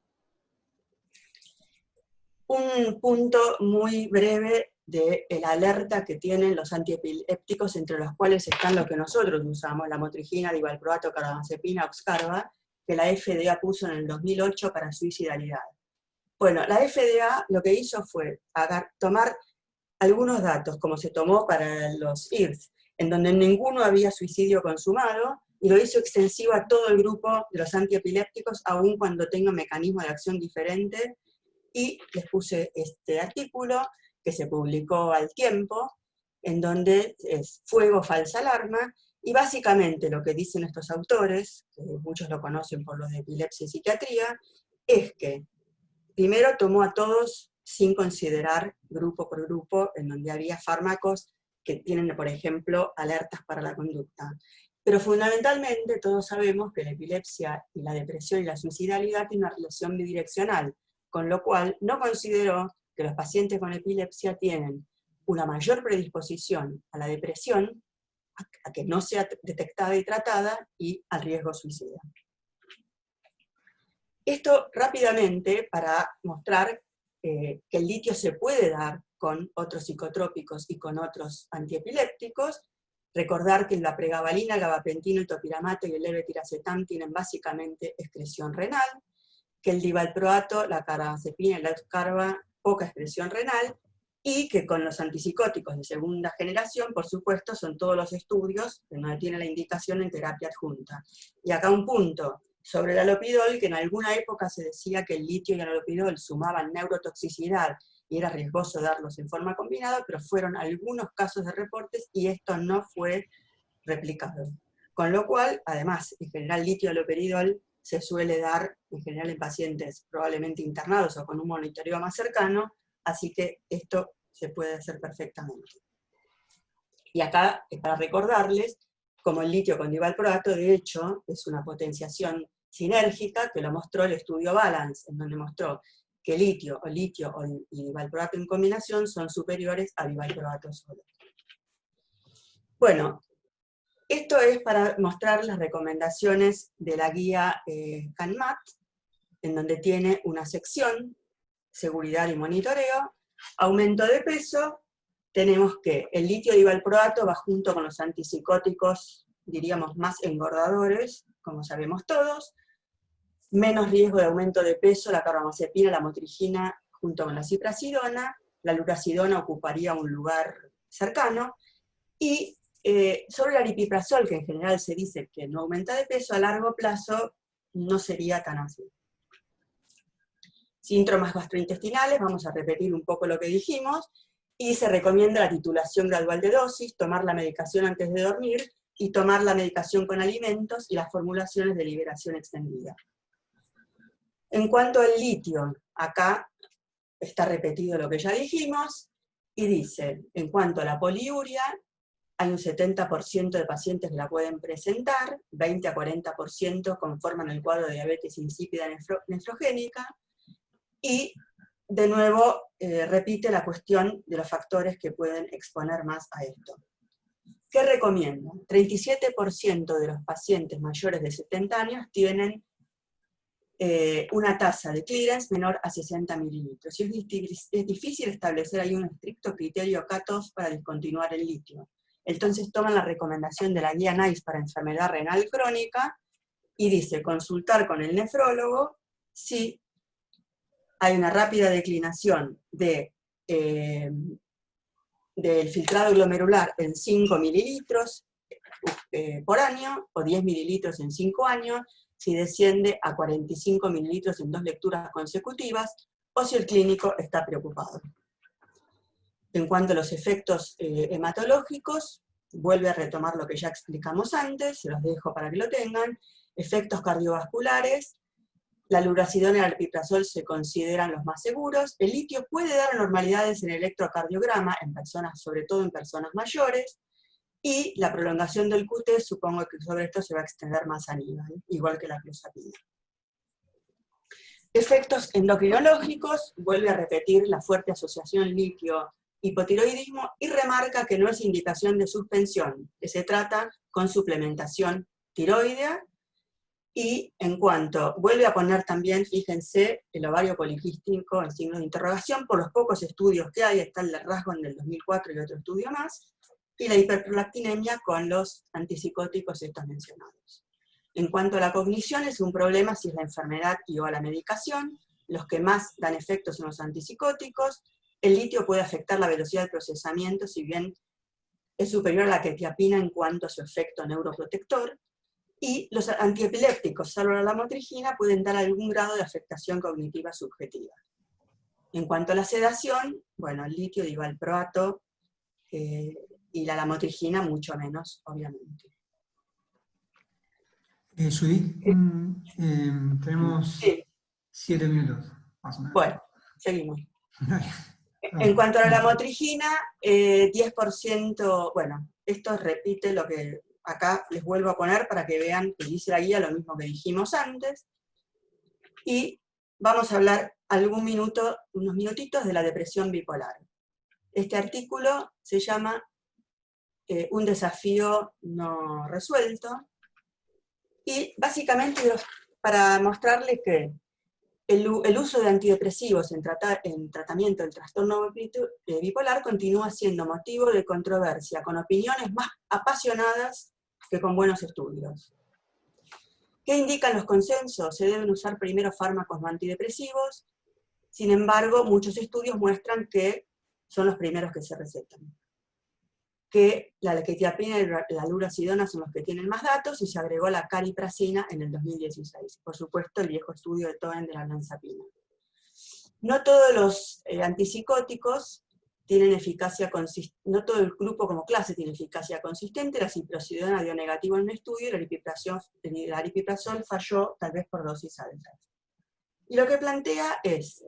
Un punto muy breve de la alerta que tienen los antiepilépticos, entre los cuales están los que nosotros usamos, la motrigina, divalproato, carbamazepina, Oxcarva, que la FDA puso en el 2008 para suicidalidad. Bueno, la FDA lo que hizo fue tomar algunos datos, como se tomó para los IRS, en donde ninguno había suicidio consumado, y lo hizo extensivo a todo el grupo de los antiepilépticos, aun cuando tenga un mecanismo de acción diferente, y les puse este artículo que se publicó al tiempo, en donde es fuego, falsa alarma, y básicamente lo que dicen estos autores, que muchos lo conocen por los de epilepsia y psiquiatría, es que primero tomó a todos sin considerar grupo por grupo, en donde había fármacos que tienen, por ejemplo, alertas para la conducta. Pero fundamentalmente todos sabemos que la epilepsia y la depresión y la suicidalidad tienen una relación bidireccional, con lo cual no consideró que los pacientes con epilepsia tienen una mayor predisposición a la depresión, a que no sea detectada y tratada, y al riesgo suicida. Esto rápidamente para mostrar que el litio se puede dar con otros psicotrópicos y con otros antiepilépticos. Recordar que la pregabalina, el gabapentino, el topiramato y el levetiracetam tienen básicamente excreción renal, que el divalproato, la carbamazepina y la Oxcarva, poca excreción renal, y que con los antipsicóticos de segunda generación, por supuesto, son todos los estudios que no tienen la indicación en terapia adjunta. Y acá un punto sobre el alopidol, que en alguna época se decía que el litio y el alopidol sumaban neurotoxicidad y era riesgoso darlos en forma combinada, pero fueron algunos casos de reportes y esto no fue replicado. Con lo cual, además, en general litio y haloperidol se suele dar en general en pacientes probablemente internados o con un monitoreo más cercano, así que esto se puede hacer perfectamente. Y acá, para recordarles, como el litio con divalproato, de hecho, es una potenciación sinérgica que lo mostró el estudio Balance, en donde mostró que litio y divalproato en combinación son superiores a divalproato solo. Bueno, esto es para mostrar las recomendaciones de la guía CANMAT, en donde tiene una sección, seguridad y monitoreo, aumento de peso. Tenemos que el litio divalproato va junto con los antipsicóticos, diríamos, más engordadores, como sabemos todos, menos riesgo de aumento de peso, la carbamazepina, la motrigina, junto con la ciprasidona, la lurasidona ocuparía un lugar cercano, y sobre el aripiprazol, que en general se dice que no aumenta de peso, a largo plazo no sería tan así. Síntomas gastrointestinales, vamos a repetir un poco lo que dijimos, y se recomienda la titulación gradual de dosis, tomar la medicación antes de dormir, y tomar la medicación con alimentos y las formulaciones de liberación extendida. En cuanto al litio, acá está repetido lo que ya dijimos, y dice, en cuanto a la poliuria, hay un 70% de pacientes que la pueden presentar, 20 a 40% conforman el cuadro de diabetes insípida nefrogénica, y de nuevo repite la cuestión de los factores que pueden exponer más a esto. ¿Qué recomiendo? 37% de los pacientes mayores de 70 años tienen una tasa de clearance menor a 60 mililitros. Y es difícil establecer ahí un estricto criterio cutoff para discontinuar el litio. Entonces toman la recomendación de la guía NICE para enfermedad renal crónica y dice consultar con el nefrólogo si hay una rápida declinación del filtrado glomerular en 5 mililitros por año, o 10 mililitros en 5 años, si desciende a 45 mililitros en 2 lecturas consecutivas, o si el clínico está preocupado. En cuanto a los efectos hematológicos, vuelve a retomar lo que ya explicamos antes, se los dejo para que lo tengan. Efectos cardiovasculares, la luracidona y el aripiprazol se consideran los más seguros. El litio puede dar anormalidades en el electrocardiograma, en personas, sobre todo en personas mayores, y la prolongación del QT, supongo que sobre esto se va a extender más a nivel, igual que la clozapina. Efectos endocrinológicos, vuelve a repetir la fuerte asociación litio-hipotiroidismo y remarca que no es indicación de suspensión, que se trata con suplementación tiroidea. Y en cuanto, vuelve a poner también, fíjense, el ovario poliquístico en signo de interrogación, por los pocos estudios que hay, está el de Rasgon del 2004 y otro estudio más, y la hiperprolactinemia con los antipsicóticos estos mencionados. En cuanto a la cognición, es un problema si es la enfermedad y o a la medicación. Los que más dan efectos son los antipsicóticos. El litio puede afectar la velocidad de procesamiento, si bien es superior a la quetiapina en cuanto a su efecto neuroprotector. Y los antiepilépticos, salvo la lamotrigina, pueden dar algún grado de afectación cognitiva subjetiva. En cuanto a la sedación, bueno, el litio, divalproato, y la lamotrigina mucho menos, obviamente. Judith, tenemos 7 minutos, más o menos. Bueno, seguimos. En cuanto a la lamotrigina, 10%, bueno, esto repite lo que acá les vuelvo a poner para que vean que dice la guía lo mismo que dijimos antes. Y vamos a hablar unos minutitos de la depresión bipolar. Este artículo se llama Un desafío no resuelto, y básicamente para mostrarles que el uso de antidepresivos en tratamiento del trastorno bipolar continúa siendo motivo de controversia, con opiniones más apasionadas que con buenos estudios. ¿Qué indican los consensos? Se deben usar primero fármacos no antidepresivos, sin embargo, muchos estudios muestran que son los primeros que se recetan. Que la quetiapina y la luracidona son los que tienen más datos, y se agregó la cariprazina en el 2016. Por supuesto, el viejo estudio de Toen de la olanzapina. No todos los antipsicóticos tienen eficacia consistente, no todo el grupo como clase tiene eficacia consistente. La ciprosidona dio negativo en un estudio, y el aripiprazol falló tal vez por dosis altas. Y lo que plantea es,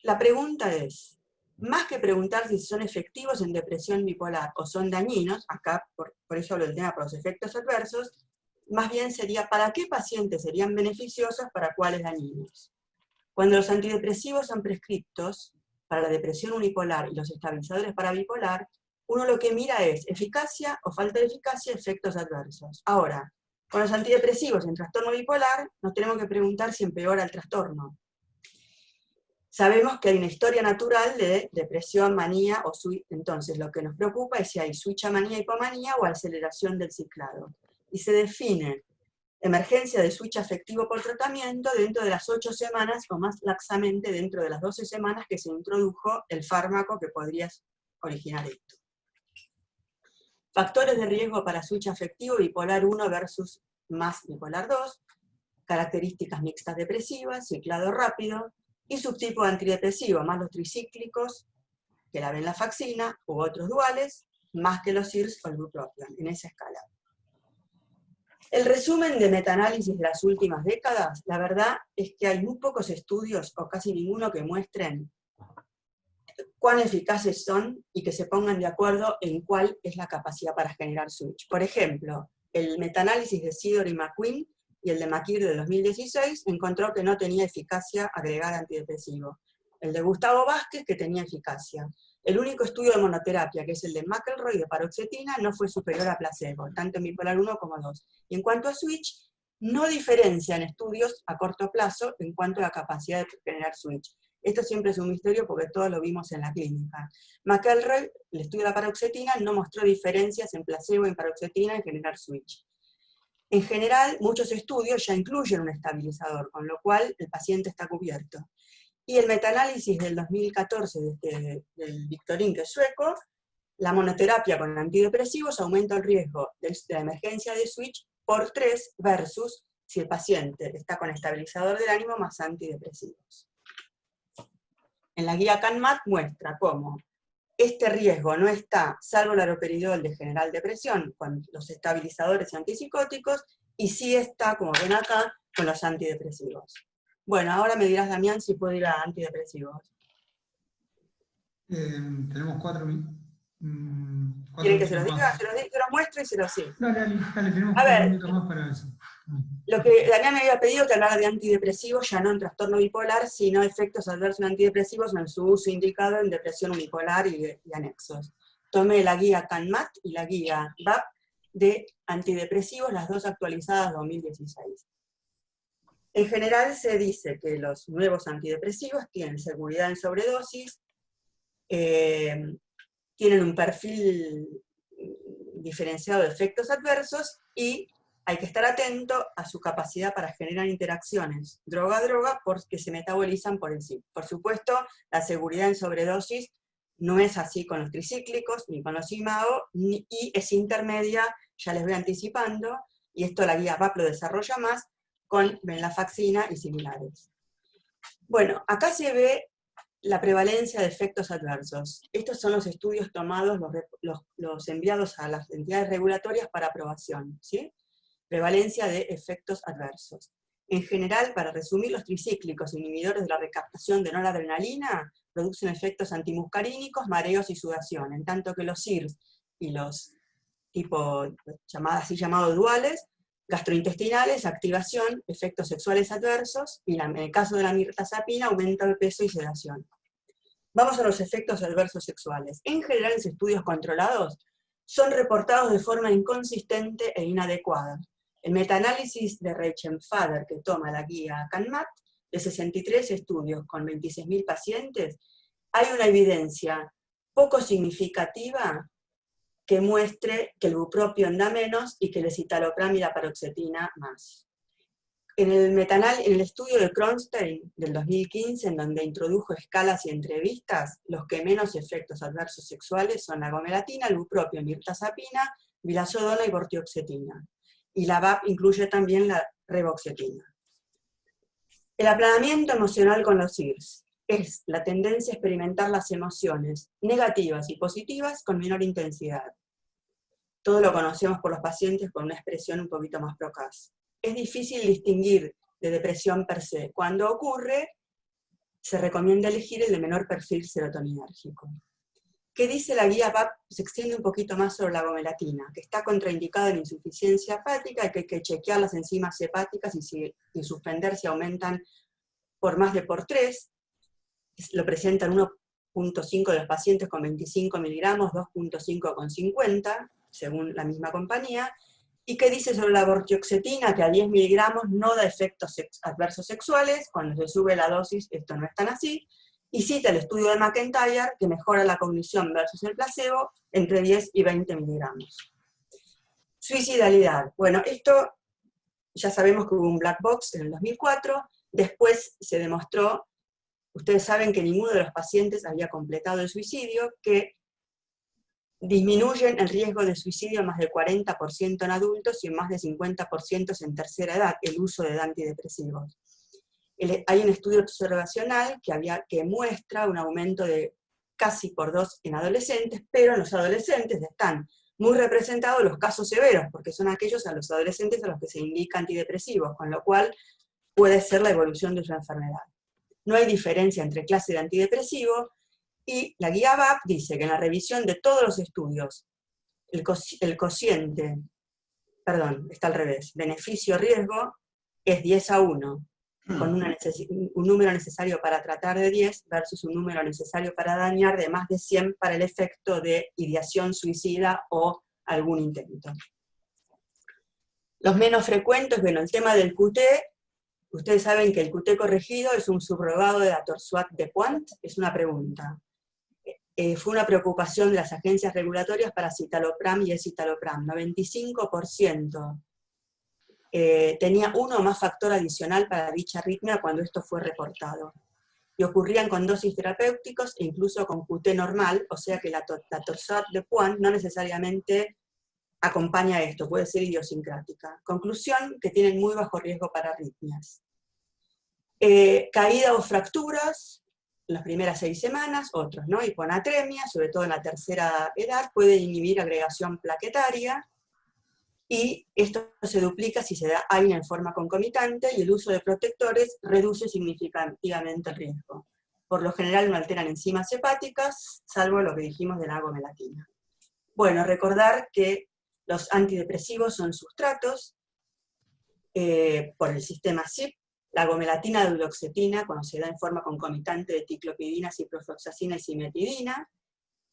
la pregunta es, más que preguntar si son efectivos en depresión bipolar o son dañinos, acá por eso hablo del tema por los efectos adversos, más bien sería para qué pacientes serían beneficiosos, para cuáles dañinos. Cuando los antidepresivos son prescriptos para la depresión unipolar y los estabilizadores para bipolar, uno lo que mira es eficacia o falta de eficacia, efectos adversos. Ahora, con los antidepresivos en trastorno bipolar, nos tenemos que preguntar si empeora el trastorno. Sabemos que hay una historia natural de depresión, manía o switch. Entonces lo que nos preocupa es si hay switchamanía, hipomanía o aceleración del ciclado. Y se define emergencia de switch afectivo por tratamiento dentro de las 8 semanas o más laxamente dentro de las 12 semanas que se introdujo el fármaco que podría originar esto. Factores de riesgo para switch afectivo bipolar 1 versus más bipolar 2, características mixtas depresivas, ciclado rápido, y subtipo antidepresivo, más los tricíclicos, que la venlafaxina, u otros duales, más que los SIRS o el bupropion, en esa escala. El resumen de metaanálisis de las últimas décadas, la verdad es que hay muy pocos estudios, o casi ninguno, que muestren cuán eficaces son y que se pongan de acuerdo en cuál es la capacidad para generar switch. Por ejemplo, el metaanálisis de Sidor y McQueen y el de McKeer de 2016 encontró que no tenía eficacia agregada antidepresivo. El de Gustavo Vázquez, que tenía eficacia. El único estudio de monoterapia, que es el de McElroy de paroxetina, no fue superior a placebo, tanto en bipolar 1 como 2. Y en cuanto a switch, no diferencian estudios a corto plazo en cuanto a la capacidad de generar switch. Esto siempre es un misterio porque todos lo vimos en la clínica. McElroy, el estudio de la paroxetina, no mostró diferencias en placebo y en paroxetina en generar switch. En general, muchos estudios ya incluyen un estabilizador, con lo cual el paciente está cubierto. Y el metaanálisis del 2014 del Victorín, que es sueco, la monoterapia con antidepresivos aumenta el riesgo de la emergencia de switch por 3 versus si el paciente está con estabilizador del ánimo más antidepresivos. En la guía CANMAT muestra cómo este riesgo no está, salvo el haloperidol de general depresión, con los estabilizadores y antipsicóticos, y sí está, como ven acá, con los antidepresivos. Bueno, ahora me dirás, Damián, si puedo ir a antidepresivos. Tenemos 4 minutos. ¿Quieren que se los diga? Se los muestro y se los sigo. Dale, tenemos 4 minutos más para eso. Lo que Damián me había pedido que hablara de antidepresivos, ya no en trastorno bipolar, sino efectos adversos en antidepresivos en su uso indicado en depresión unipolar y anexos. Tomé la guía CANMAT y la guía VAP de antidepresivos, las dos actualizadas 2016. En general se dice que los nuevos antidepresivos tienen seguridad en sobredosis, tienen un perfil diferenciado de efectos adversos y hay que estar atento a su capacidad para generar interacciones droga-droga porque se metabolizan por el sí. Por supuesto, la seguridad en sobredosis no es así con los tricíclicos ni con los IMAO, y es intermedia, ya les voy anticipando, y esto la guía VAP lo desarrolla más, con venlafaxina y similares. Bueno, acá se ve la prevalencia de efectos adversos. Estos son los estudios tomados, los enviados a las entidades regulatorias para aprobación, ¿sí? Prevalencia de efectos adversos. En general, para resumir, los tricíclicos inhibidores de la recaptación de noradrenalina producen efectos antimuscarínicos, mareos y sudación, en tanto que los SIRS y los tipo así llamados duales, gastrointestinales, activación, efectos sexuales adversos, y en el caso de la mirtazapina, aumento de peso y sedación. Vamos a los efectos adversos sexuales. En general, los estudios controlados son reportados de forma inconsistente e inadecuada. El metaanálisis de Reichenfader, que toma la guía CANMAT, de 63 estudios con 26.000 pacientes, hay una evidencia poco significativa que muestre que el bupropión da menos y que el escitalopram y la paroxetina más. En el estudio de Kronstein del 2015, en donde introdujo escalas y entrevistas, los que menos efectos adversos sexuales son la gomelatina, el bupropión, mirtazapina, vilazodona y bortioxetina. Y la VAP incluye también la reboxetina. El aplanamiento emocional con los SIRS es la tendencia a experimentar las emociones negativas y positivas con menor intensidad. Todo lo conocemos por los pacientes con una expresión un poquito más procaz. Es difícil distinguir de depresión per se. Cuando ocurre, se recomienda elegir el de menor perfil serotoninérgico. ¿Qué dice la guía VAP? Se extiende un poquito más sobre la gomelatina, que está contraindicada en insuficiencia hepática y que hay que chequear las enzimas hepáticas y suspender si aumentan por más de por 3. Lo presentan 1.5 de los pacientes con 25 miligramos, 2.5 con 50, según la misma compañía. ¿Y qué dice sobre la bortioxetina? Que a 10 miligramos no da efectos adversos sexuales, cuando se sube la dosis esto no es tan así, y cita el estudio de McIntyre, que mejora la cognición versus el placebo entre 10 y 20 miligramos. Suicidalidad. Bueno, esto ya sabemos que hubo un black box en el 2004, después se demostró, ustedes saben que ninguno de los pacientes había completado el suicidio, que disminuyen el riesgo de suicidio en más del 40% en adultos y en más de 50% en tercera edad, el uso de antidepresivos. Hay un estudio observacional que muestra un aumento de casi por 2 en adolescentes, pero en los adolescentes están muy representados los casos severos, porque son aquellos a los adolescentes a los que se indica antidepresivos, con lo cual puede ser la evolución de su enfermedad. No hay diferencia entre clase de antidepresivo, Y la guía VAP dice que en la revisión de todos los estudios, el cociente, perdón, está al revés, beneficio-riesgo es 10:1, con un número necesario para tratar de 10 versus un número necesario para dañar de más de 100 para el efecto de ideación suicida o algún intento. Los menos frecuentes, bueno, el tema del QT, ustedes saben que el QT corregido es un subrogado de la Torsouat de Pointes, es una pregunta. Fue una preocupación de las agencias regulatorias para citalopram y escitalopram. 95% tenía uno o más factor adicional para dicha arritmia cuando esto fue reportado. Y ocurrían con dosis terapéuticos e incluso con QT normal, o sea que la Torsouat de Pointes no necesariamente acompaña esto, puede ser idiosincrática. Conclusión, que tienen muy bajo riesgo para arritmias. Caída o fracturas, en las primeras 6 semanas, otros, ¿no? Hiponatremia, sobre todo en la tercera edad, puede inhibir agregación plaquetaria, y esto se duplica si se da AINE en forma concomitante, y el uso de protectores reduce significativamente el riesgo. Por lo general no alteran enzimas hepáticas, salvo lo que dijimos de la agomelatina. Bueno, recordar que los antidepresivos son sustratos por el sistema CYP, la agomelatina de duloxetina, cuando se da en forma concomitante de ticlopidina, ciprofloxacina y cimetidina,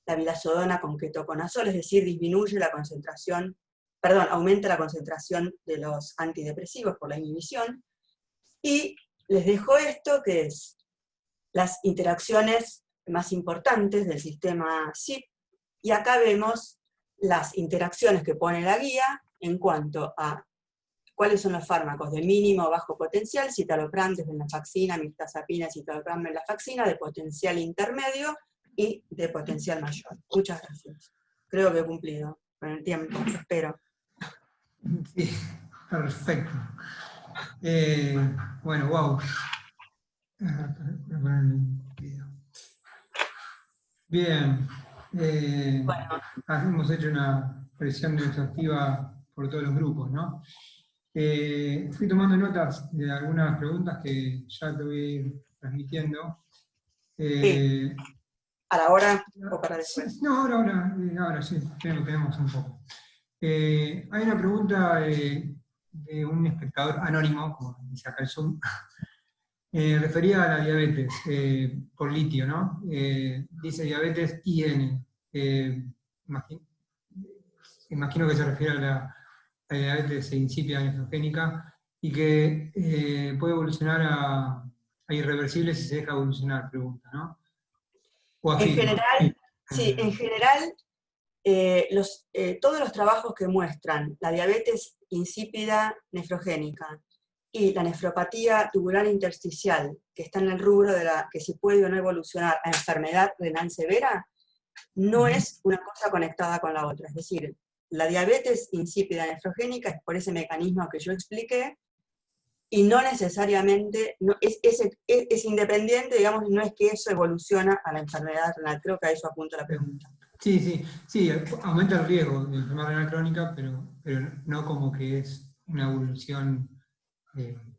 la vilazodona con ketoconazol, es decir, disminuye la concentración, perdón, aumenta la concentración de los antidepresivos por la inhibición, y les dejo esto, que es las interacciones más importantes del sistema CYP, y acá vemos las interacciones que pone la guía en cuanto a cuáles son los fármacos de mínimo o bajo potencial, citalopram, desvenlafaxina, mirtazapina, citalopram, venlafaxina, de potencial intermedio y de potencial mayor. Muchas gracias. Creo que he cumplido con el tiempo, espero. Sí, perfecto. Bueno, wow. Bien. Bueno, Hemos hecho una presión exhaustiva por todos los grupos, ¿no? Fui tomando notas de algunas preguntas que ya te voy a ir transmitiendo. sí. ¿A la hora o para después? Sí, no, ahora sí, tenemos un poco. Hay una pregunta de un espectador anónimo, como dice acá el Zoom, referida a la diabetes por litio, ¿no? Dice diabetes IN. Imagino que se refiere a la diabetes insípida nefrogénica y que puede evolucionar a irreversible si se deja evolucionar, pregunta, ¿no? O En afirma. general, sí, en general, todos los trabajos que muestran la diabetes insípida nefrogénica y la nefropatía tubular intersticial, que está en el rubro de la que si puede o no evolucionar a enfermedad renal severa, no es una cosa conectada con la otra. Es decir, la diabetes insípida nefrogénica es por ese mecanismo que yo expliqué, y no necesariamente, es independiente, digamos, no es que eso evoluciona a la enfermedad renal. Creo que a eso apunta la pregunta. Sí, aumenta el riesgo de enfermedad renal crónica, pero no como que es una evolución,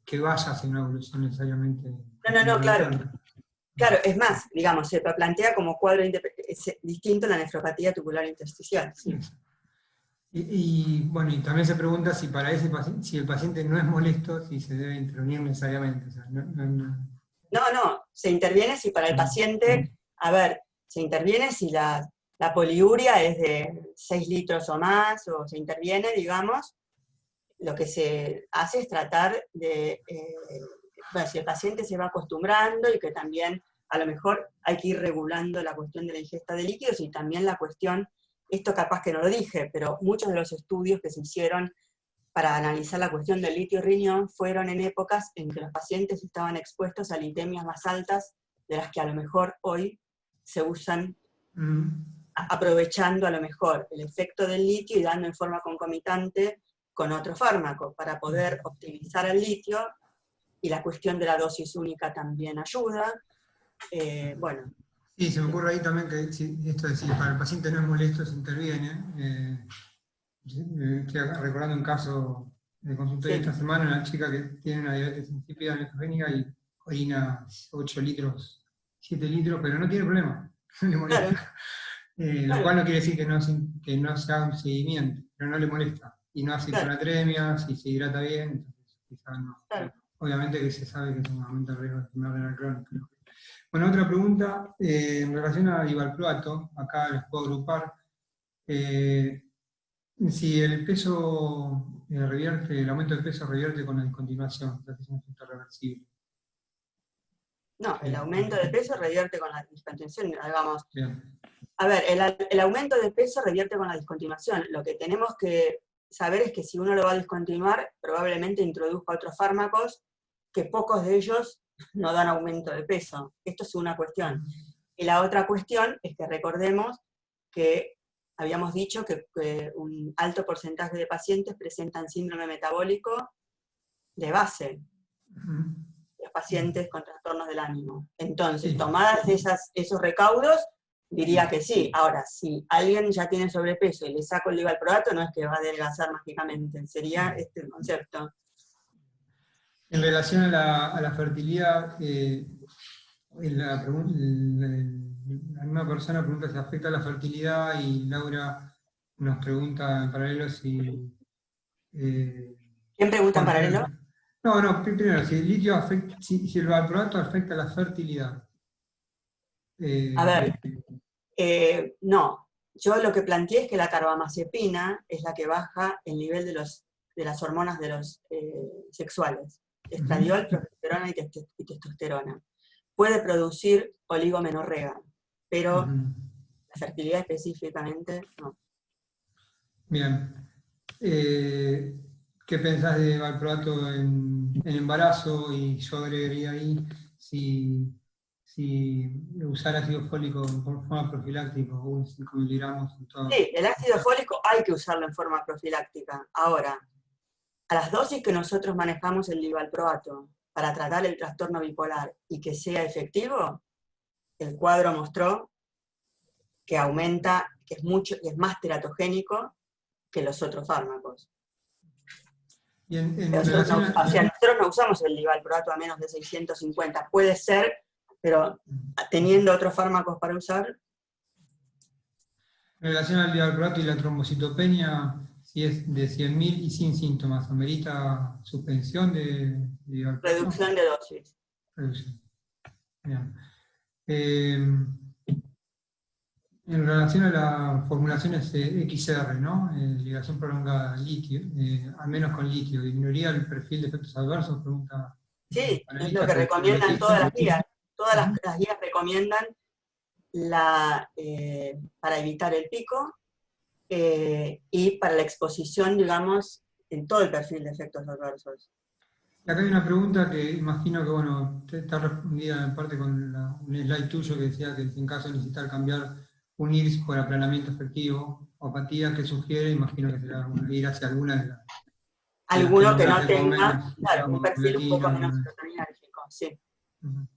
que vaya hacia una evolución necesariamente. No, claro. Claro, es más, digamos, se plantea como cuadro distinto la nefropatía tubular intersticial. Sí. Bueno, y también se pregunta si para ese paciente, si el paciente no es molesto, si se debe intervenir necesariamente. O sea, No, se interviene si para el paciente, a ver, se interviene si la poliuria es de 6 litros o más, o se interviene, digamos, lo que se hace es tratar de, bueno, si el paciente se va acostumbrando y que también a lo mejor hay que ir regulando la cuestión de la ingesta de líquidos, y también la cuestión, esto capaz que no lo dije, pero muchos de los estudios que se hicieron para analizar la cuestión del litio-riñón fueron en épocas en que los pacientes estaban expuestos a litemias más altas de las que a lo mejor hoy se usan, aprovechando a lo mejor el efecto del litio y dando en forma concomitante con otro fármaco para poder optimizar el litio, y la cuestión de la dosis única también ayuda. Bueno. Sí, se me ocurre ahí también que esto de si para el paciente no es molesto, se interviene. Estoy recordando un caso de consultorio esta semana, una chica que tiene una diabetes insípida nefrogénica y orina 8 litros, 7 litros, pero no tiene problema. no le Claro, molesta. Lo claro, cual no quiere decir que no se haga un seguimiento, pero no le molesta. Y no hace claro, hiponatremia, si se hidrata bien, entonces quizás no. claro. Obviamente que se sabe que es un aumento de riesgo de enfermedad renal crónica. Bueno, otra pregunta en relación a Ivalproato, acá las puedo agrupar. Eh, si el peso revierte, el aumento del peso revierte con la discontinuación, es un efecto reversible. No, el aumento de peso revierte con la discontinuación, digamos. Bien. A ver, el aumento de peso revierte con la discontinuación. Lo que tenemos que saber es que si uno lo va a discontinuar, probablemente introduzca otros fármacos, que pocos de ellos no dan aumento de peso. Esto es una cuestión. Y la otra cuestión es que recordemos que habíamos dicho que un alto porcentaje de pacientes presentan síndrome metabólico de base, los pacientes con trastornos del ánimo. Entonces, Sí. tomadas esos recaudos, diría que sí. Ahora, si alguien ya tiene sobrepeso y le saco el Ivalproato, no es que va a adelgazar mágicamente, sería este el concepto. En relación a la fertilidad, una persona pregunta si afecta a la fertilidad y Laura nos pregunta en paralelo si... ¿Quién pregunta en porque- paralelo? no, primero, si el litio afecta, si el valproato afecta a la fertilidad. A Eh, ver, no. Yo lo que planteé es que la carbamazepina es la que baja el nivel de las hormonas de los sexuales. Estradiol, progesterona y testosterona. Puede producir oligomenorrea, pero la fertilidad específicamente no. Bien. ¿Qué pensás de valproato en embarazo? Y yo agregaría ahí si usar ácido fólico en forma profiláctica, unos 5 miligramos en todo. Sí, el ácido fólico hay que usarlo en forma profiláctica. Ahora, a las dosis que nosotros manejamos el Ivalproato para tratar el trastorno bipolar y que sea efectivo, el cuadro mostró que aumenta, que es más teratogénico que los otros fármacos. Y en Nosotros relación a... nosotros no usamos el Ivalproato a menos de 650. Puede ser, pero teniendo otros fármacos para usar. En relación al valproato y la trombocitopenia, si es de 100.000 y sin síntomas, ¿amerita suspensión de valproato? Reducción de dosis. Reducción. Bien. En relación a las formulaciones XR, ¿no? Ligación prolongada, litio, al menos con litio, ¿disminuiría el perfil de efectos adversos? Pregunta Sí, es lo panelista que que recomiendan todas las guías. Todas Ujú. las guías recomiendan para evitar el pico y para la exposición, digamos, en todo el perfil de efectos adversos. Y acá hay una pregunta que imagino que, bueno, está respondida en parte con un slide tuyo que decía que en caso de necesitar cambiar un IRS por aplanamiento efectivo o apatía, que sugiere, imagino que será ir hacia alguna de las que Alguno que no nombraste tenga, claro, un como perfil un poco biotina, menos alguna. serotoninérgico, sí. Ujú.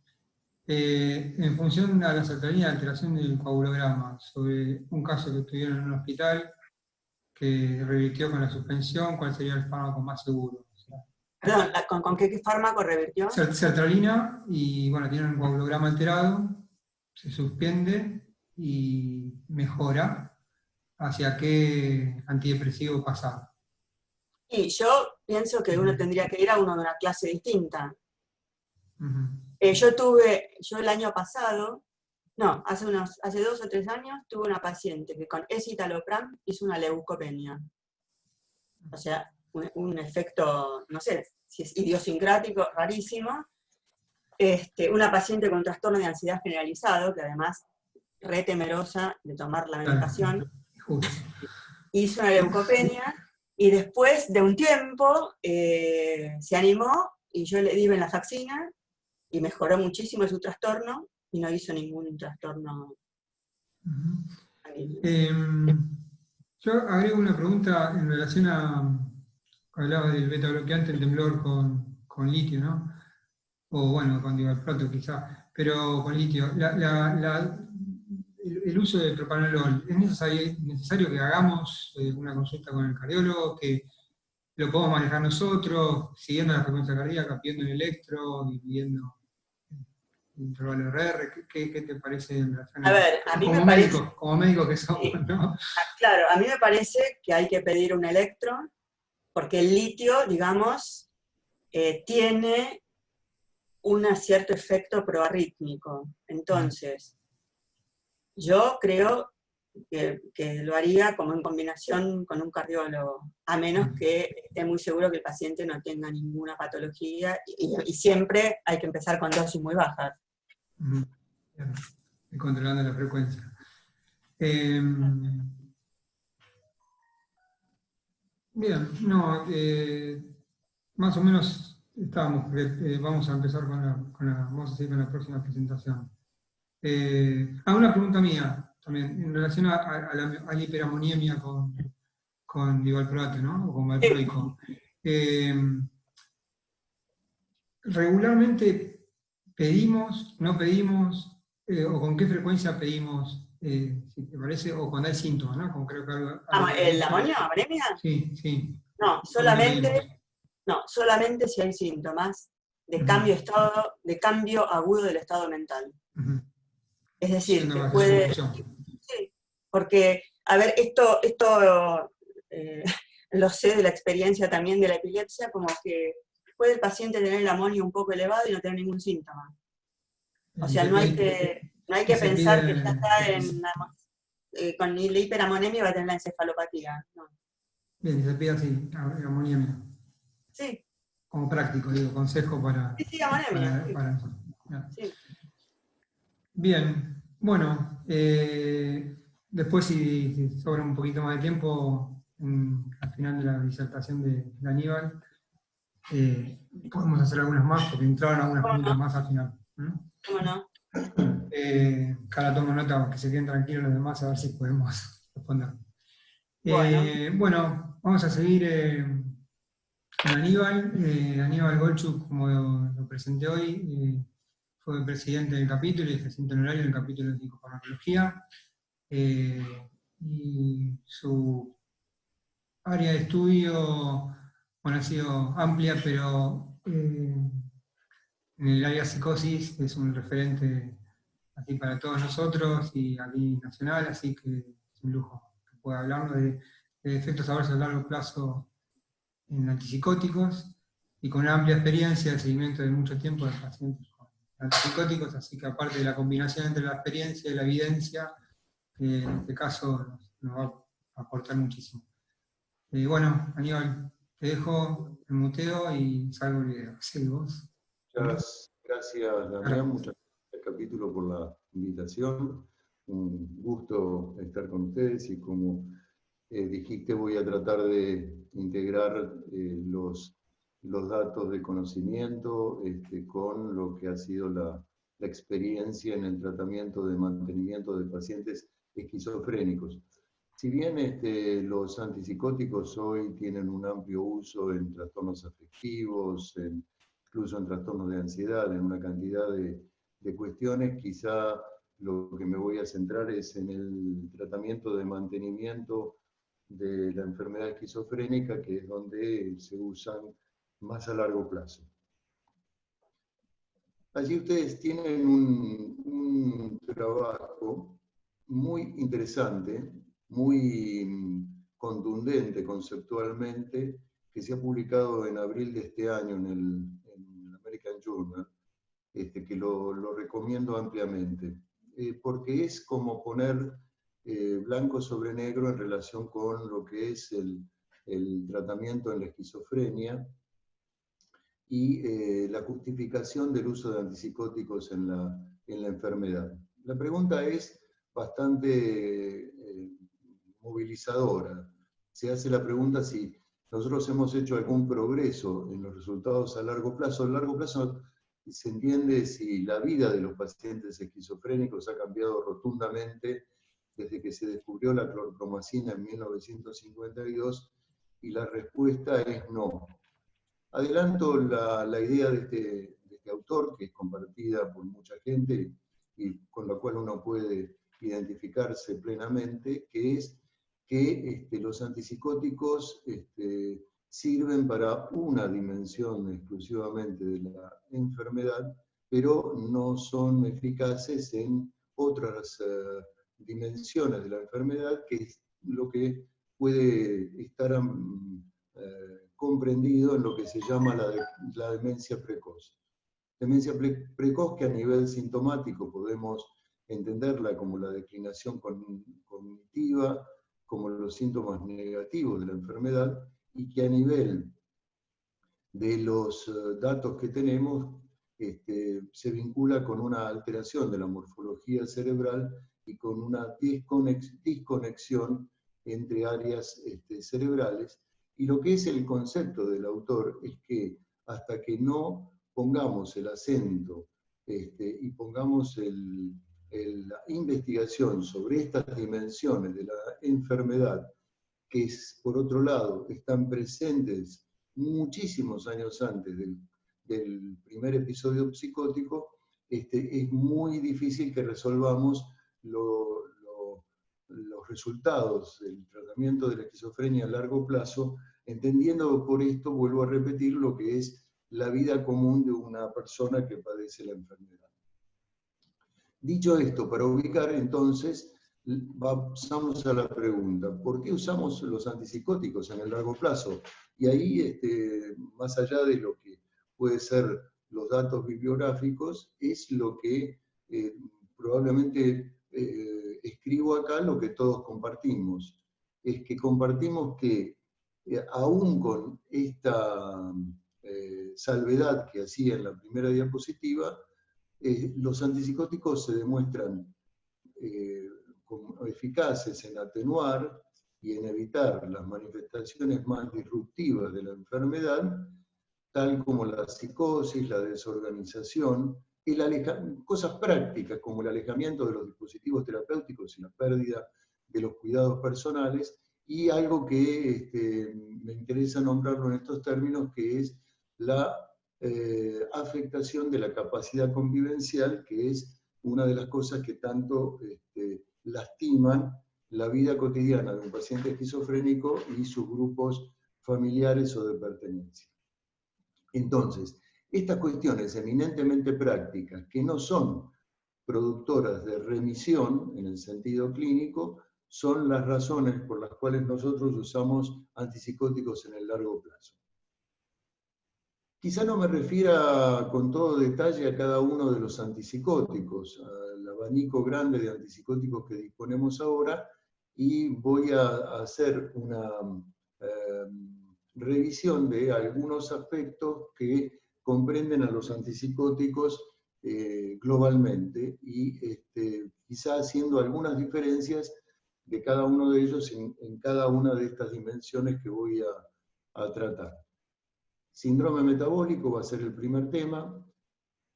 En función a la sertralina, la alteración del coagulograma, sobre un caso que estuvieron en un hospital que revirtió con la suspensión, ¿cuál sería el fármaco más seguro? O sea, Perdón, ¿con qué fármaco revirtió? sertralina, y bueno, tiene un coagulograma alterado, se suspende y mejora. ¿Hacia qué antidepresivo pasar? Y yo pienso que uno tendría que ir a uno de una clase distinta. Ujú. Yo el año pasado, no, hace 2 o 3 años, tuve una paciente que con escitalopram hizo una leucopenia. O sea, un efecto, no sé si es idiosincrático, rarísimo. Una paciente con trastorno de ansiedad generalizado, que además re temerosa de tomar la Claro, medicación, justo. hizo una leucopenia y después de un tiempo se animó y yo le di venlafaxina y mejoró muchísimo su trastorno y no hizo ningún trastorno. Ujú. Yo agrego una pregunta en relación a, hablaba del beta bloqueante, el temblor con litio, ¿no? O bueno, con divalproato quizá, pero con litio. El uso de propanolol, ¿es necesario que hagamos una consulta con el cardiólogo, que lo podemos manejar nosotros, siguiendo la frecuencia cardíaca, pidiendo el electro y pidiendo... intervalo RR? ¿Qué te parece en relación A ver, a mí me como parece, como médicos que somos, sí, ¿no? claro, a mí me parece que hay que pedir un electro, porque el litio, digamos, tiene un cierto efecto proarrítmico. Entonces, yo creo que lo haría como en combinación con un cardiólogo, a menos que esté muy seguro que el paciente no tenga ninguna patología, y siempre hay que empezar con dosis muy bajas. Bien, y controlando la frecuencia. Bien, no, más o menos estábamos, vamos a empezar vamos a seguir con la próxima presentación. Una pregunta mía también, en relación a la hiperamoniemia con divalproato, ¿no? O con valproico. Regularmente pedimos, no pedimos, o con qué frecuencia pedimos, si te parece, o cuando hay síntomas, ¿no? Como creo que algo que has ¿El dicho. amonio, anemia? Sí, sí. No, ¿Cuándo lo pedimos? solamente si hay síntomas de cambio agudo del estado mental. Ujú. Es decir, Yendo que hacia la puede, conclusión. sí, porque, a ver, esto eh, lo sé de la experiencia también de la epilepsia, como que puede el paciente tener el amonio un poco elevado y no tener ningún síntoma. O Y sea, se pide, no hay y que se pensar que ya pide, está con la hiperamonemia va a tener la encefalopatía. No. bien, y se pide así, amoniemia, Sí, como práctico, digo, consejo sí, amonemia, sí, para eso. Ya. sí. Bien, bueno, después si sobra un poquito más de tiempo, al final de la disertación de Aníbal, podemos hacer algunas más, porque entraron algunas ¿Cómo preguntas no? más al final. ¿Cómo no? Cara, tomo nota, que se queden tranquilos los demás, a ver si podemos responder. Bueno, Bueno, vamos a seguir con Aníbal. Aníbal Golchuk, como lo presenté hoy, fue presidente del capítulo y presidente honorario del capítulo de psicofarmacología. Y su área de estudio, bueno, ha sido amplia, pero en el área de psicosis es un referente aquí para todos nosotros y aquí nacional, así que es un lujo que pueda hablarnos de efectos adversos a largo plazo en antipsicóticos y con una amplia experiencia de seguimiento de mucho tiempo de pacientes con antipsicóticos, así que aparte de la combinación entre la experiencia y la evidencia, en este caso nos va a aportar muchísimo. Bueno, Aníbal, te dejo el muteo y salgo el video. Sí, vos. Muchas gracias, Damián. Claro. Muchas gracias, capítulo, por la invitación. Un gusto estar con ustedes y como dijiste, voy a tratar de integrar los datos de conocimiento con lo que ha sido la experiencia en el tratamiento de mantenimiento de pacientes esquizofrénicos. Si bien los antipsicóticos hoy tienen un amplio uso en trastornos afectivos, incluso en trastornos de ansiedad, en una cantidad de cuestiones, quizá lo que me voy a centrar es en el tratamiento de mantenimiento de la enfermedad esquizofrénica, que es donde se usan más a largo plazo. Allí ustedes tienen un trabajo muy interesante, muy contundente conceptualmente, que se ha publicado en abril de este año en el American Journal, que lo recomiendo ampliamente, porque es como poner blanco sobre negro en relación con lo que es el tratamiento en la esquizofrenia y la justificación del uso de antipsicóticos en la enfermedad. La pregunta es bastante movilizadora. Se hace la pregunta si nosotros hemos hecho algún progreso en los resultados a largo plazo. A largo plazo se entiende si la vida de los pacientes esquizofrénicos ha cambiado rotundamente desde que se descubrió la clorpromacina en 1952, y la respuesta es no. Adelanto la idea de este autor, que es compartida por mucha gente y con la cual uno puede identificarse plenamente, que es que los antipsicóticos sirven para una dimensión exclusivamente de la enfermedad, pero no son eficaces en otras dimensiones de la enfermedad, que es lo que puede estar comprendido en lo que se llama la demencia precoz. Demencia precoz, que a nivel sintomático podemos entenderla como la declinación cognitiva, como los síntomas negativos de la enfermedad, y que a nivel de los datos que tenemos se vincula con una alteración de la morfología cerebral y con una desconexión entre áreas cerebrales. Y lo que es el concepto del autor es que hasta que no pongamos el acento y pongamos la investigación sobre estas dimensiones de la enfermedad, que por otro lado están presentes muchísimos años antes del primer episodio psicótico, es muy difícil que resolvamos los resultados del tratamiento de la esquizofrenia a largo plazo, entendiendo por esto, vuelvo a repetir, lo que es la vida común de una persona que padece la enfermedad. Dicho esto, para ubicar entonces, pasamos a la pregunta, ¿por qué usamos los antipsicóticos en el largo plazo? Y ahí, más allá de lo que puede ser los datos bibliográficos, es lo que probablemente escribo acá, lo que todos compartimos. Es que compartimos que, aún con esta salvedad que hacía en la primera diapositiva, los antipsicóticos se demuestran como eficaces en atenuar y en evitar las manifestaciones más disruptivas de la enfermedad, tal como la psicosis, la desorganización, cosas prácticas como el alejamiento de los dispositivos terapéuticos y la pérdida de los cuidados personales, y algo que me interesa nombrarlo en estos términos, que es la afectación de la capacidad convivencial, que es una de las cosas que tanto lastiman la vida cotidiana de un paciente esquizofrénico y sus grupos familiares o de pertenencia. Entonces, estas cuestiones eminentemente prácticas, que no son productoras de remisión en el sentido clínico, son las razones por las cuales nosotros usamos antipsicóticos en el largo plazo. Quizá no me refiera con todo detalle a cada uno de los antipsicóticos, al abanico grande de antipsicóticos que disponemos ahora, y voy a hacer una revisión de algunos aspectos que comprenden a los antipsicóticos globalmente, y quizá haciendo algunas diferencias de cada uno de ellos en cada una de estas dimensiones que voy a tratar. Síndrome metabólico va a ser el primer tema,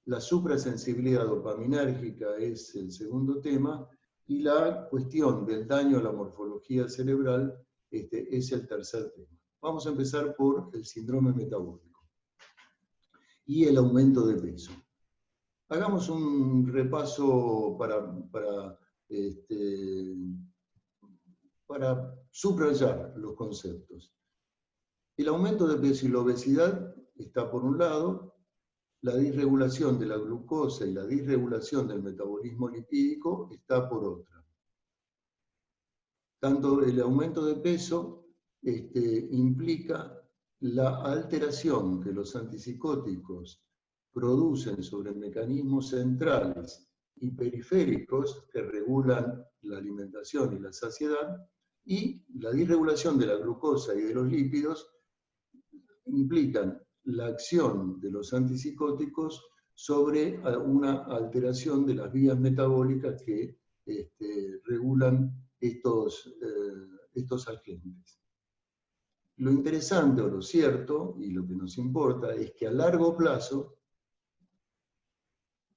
la suprasensibilidad dopaminérgica es el segundo tema, y la cuestión del daño a la morfología cerebral es el tercer tema. Vamos a empezar por el síndrome metabólico y el aumento de peso. Hagamos un repaso para subrayar los conceptos. El aumento de peso y la obesidad está por un lado, la disregulación de la glucosa y la disregulación del metabolismo lipídico está por otra. Tanto el aumento de peso implica la alteración que los antipsicóticos producen sobre mecanismos centrales y periféricos que regulan la alimentación y la saciedad, y la disregulación de la glucosa y de los lípidos implican la acción de los antipsicóticos sobre una alteración de las vías metabólicas que regulan estos agentes. Lo interesante o lo cierto, y lo que nos importa, es que a largo plazo,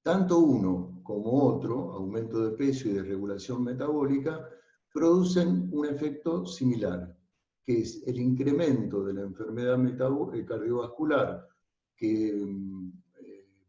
tanto uno como otro, aumento de peso y desregulación metabólica, producen un efecto similar, que es el incremento de la enfermedad cardiovascular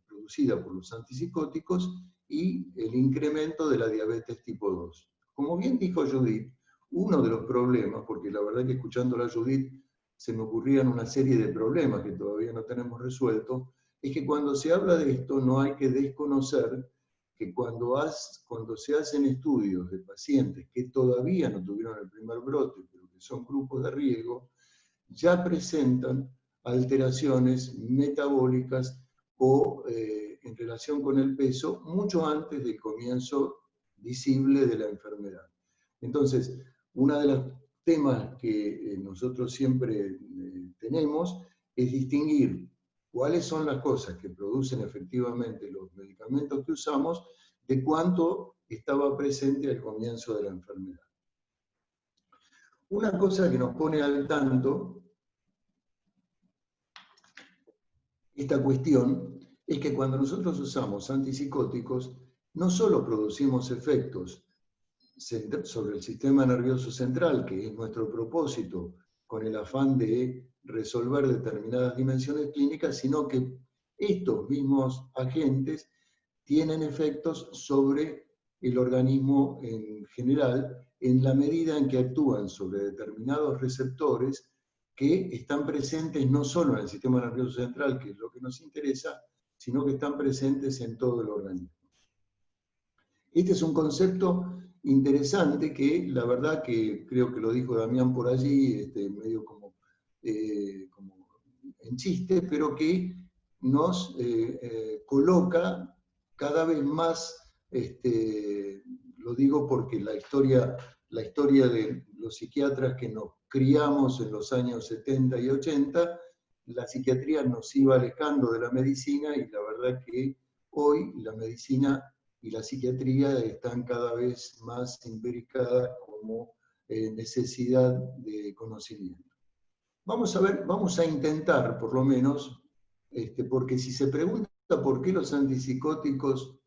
producida por los antipsicóticos, y el incremento de la diabetes tipo 2. Como bien dijo Judith, uno de los problemas, porque la verdad que escuchándola a Judith se me ocurrían una serie de problemas que todavía no tenemos resueltos, es que cuando se habla de esto no hay que desconocer que cuando se hacen estudios de pacientes que todavía no tuvieron el primer brote, pero que son grupos de riesgo, ya presentan alteraciones metabólicas o en relación con el peso mucho antes del comienzo visible de la enfermedad. Entonces, uno de los temas que nosotros siempre tenemos es distinguir cuáles son las cosas que producen efectivamente los medicamentos que usamos de cuánto estaba presente al comienzo de la enfermedad. Una cosa que nos pone al tanto esta cuestión es que cuando nosotros usamos antipsicóticos, no solo producimos efectos sobre el sistema nervioso central, que es nuestro propósito, con el afán de resolver determinadas dimensiones clínicas, sino que estos mismos agentes tienen efectos sobre el organismo en general, en la medida en que actúan sobre determinados receptores que están presentes no solo en el sistema nervioso central, que es lo que nos interesa, sino que están presentes en todo el organismo. Este es un concepto interesante que, la verdad que creo que lo dijo Damián por allí, medio como en chiste, pero que nos coloca cada vez más, lo digo porque la historia de los psiquiatras que nos criamos en los años 70 y 80, la psiquiatría nos iba alejando de la medicina y la verdad que hoy la medicina y la psiquiatría están cada vez más imbricadas como necesidad de conocimiento. Vamos a ver, vamos a intentar por lo menos, porque si se pregunta por qué los antipsicóticos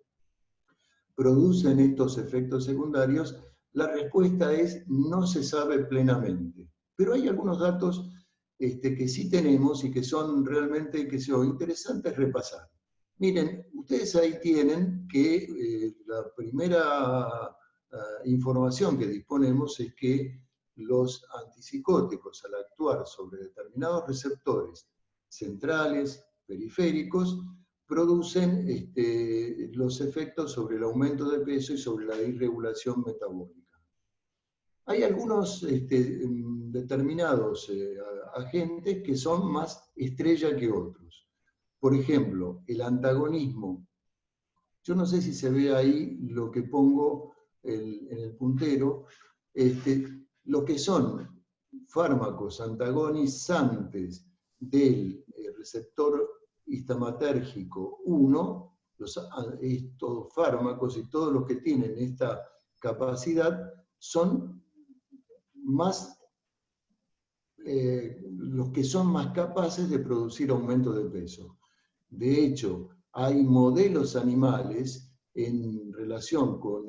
producen estos efectos secundarios, la respuesta es no se sabe plenamente. Pero hay algunos datos que sí tenemos y que son realmente interesantes repasar. Miren, ustedes ahí tienen que la primera información que disponemos es que los antipsicóticos, al actuar sobre determinados receptores centrales, periféricos, producen los efectos sobre el aumento de peso y sobre la disregulación metabólica. Hay algunos determinados agentes que son más estrella que otros. Por ejemplo, el antagonismo. Yo no sé si se ve ahí lo que pongo en el puntero. Lo que son fármacos antagonizantes del receptor histamatérgico 1, estos fármacos y todos los que tienen esta capacidad son más los que son más capaces de producir aumento de peso. De hecho, hay modelos animales en relación con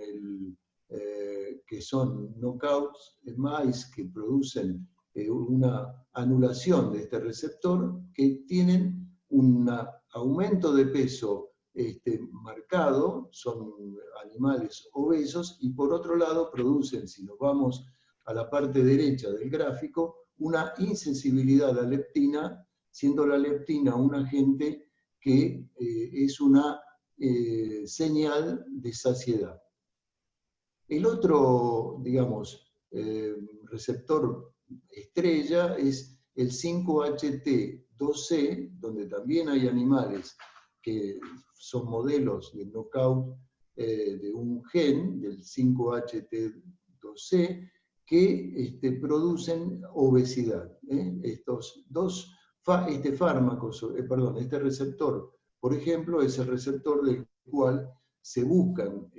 que son knockouts mice que producen una anulación de este receptor, que tienen un aumento de peso marcado, son animales obesos, y por otro lado producen, si nos vamos a la parte derecha del gráfico, una insensibilidad a la leptina, siendo la leptina un agente que es una señal de saciedad. El otro, digamos, receptor estrella es el 5-HT2C, donde también hay animales que son modelos de knockout de un gen, del 5-HT2C, que producen obesidad. Este receptor, por ejemplo, es el receptor del cual se buscan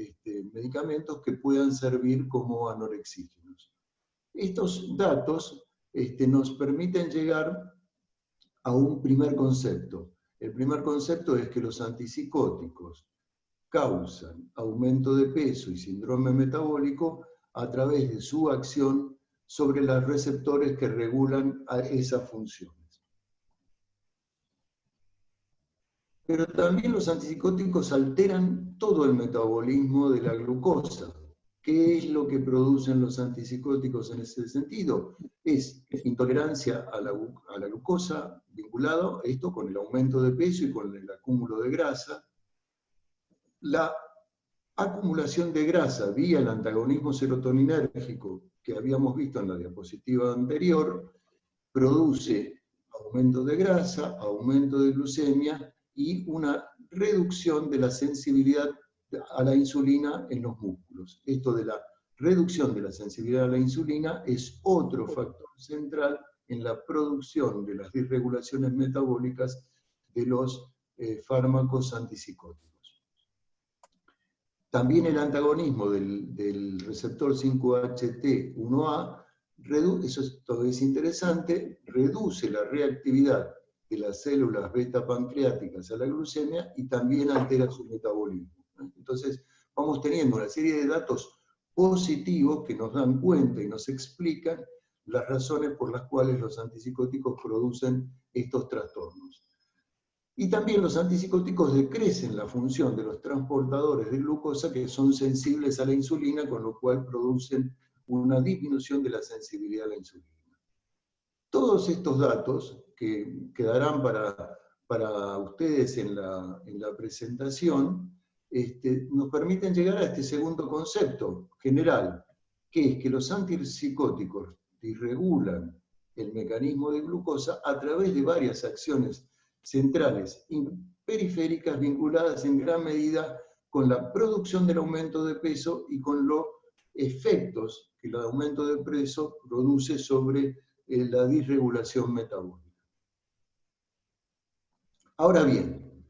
medicamentos que puedan servir como anorexígenos. Estos datos nos permiten llegar a un primer concepto. El primer concepto es que los antipsicóticos causan aumento de peso y síndrome metabólico a través de su acción sobre los receptores que regulan a esas funciones. Pero también los antipsicóticos alteran todo el metabolismo de la glucosa. ¿Qué es lo que producen los antipsicóticos en ese sentido? Es intolerancia a la glucosa vinculada vinculado esto con el aumento de peso y con el acúmulo de grasa. La acumulación de grasa vía el antagonismo serotoninérgico que habíamos visto en la diapositiva anterior produce aumento de grasa, aumento de glucemia y una reducción de la sensibilidad a la insulina en los músculos. Esto de la reducción de la sensibilidad a la insulina es otro factor central en la producción de las disregulaciones metabólicas de los fármacos antipsicóticos. También el antagonismo del receptor 5-HT1A, esto es interesante, reduce la reactividad de las células beta pancreáticas a la glucemia y también altera su metabolismo. Entonces, vamos teniendo una serie de datos positivos que nos dan cuenta y nos explican las razones por las cuales los antipsicóticos producen estos trastornos. Y también los antipsicóticos decrecen la función de los transportadores de glucosa que son sensibles a la insulina, con lo cual producen una disminución de la sensibilidad a la insulina. Todos estos datos, que quedarán para ustedes en la presentación, nos permiten llegar a este segundo concepto general, que es que los antipsicóticos disregulan el mecanismo de glucosa a través de varias acciones centrales y periféricas vinculadas en gran medida con la producción del aumento de peso y con los efectos que el aumento de peso produce sobre la disregulación metabólica. Ahora bien,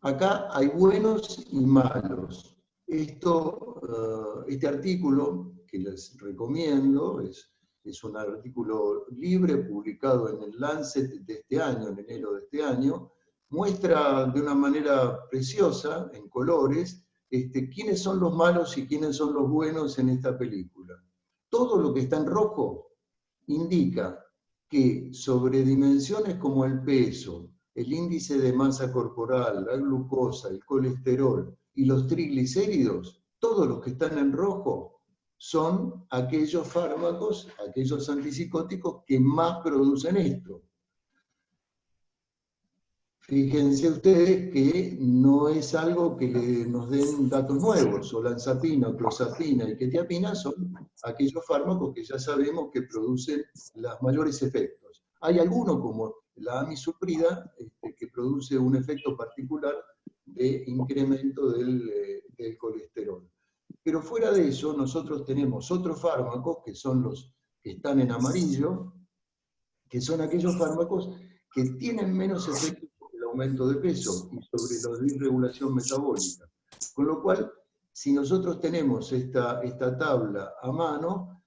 acá hay buenos y malos. Este artículo que les recomiendo es un artículo libre publicado en el Lancet de este año, en enero de este año, muestra de una manera preciosa, en colores, quiénes son los malos y quiénes son los buenos en esta película. Todo lo que está en rojo indica que sobre dimensiones como el peso, el índice de masa corporal, la glucosa, el colesterol y los triglicéridos, todos los que están en rojo son aquellos fármacos, aquellos antipsicóticos que más producen esto. Fíjense ustedes que no es algo que nos den datos nuevos, olanzapina, clozapina y quetiapina son aquellos fármacos que ya sabemos que producen los mayores efectos. Hay algunos como la amisulprida que produce un efecto particular de incremento del colesterol. Pero fuera de eso, nosotros tenemos otros fármacos, que son los que están en amarillo, que son aquellos fármacos que tienen menos efecto sobre el aumento de peso y sobre la disregulación metabólica. Con lo cual, si nosotros tenemos esta tabla a mano,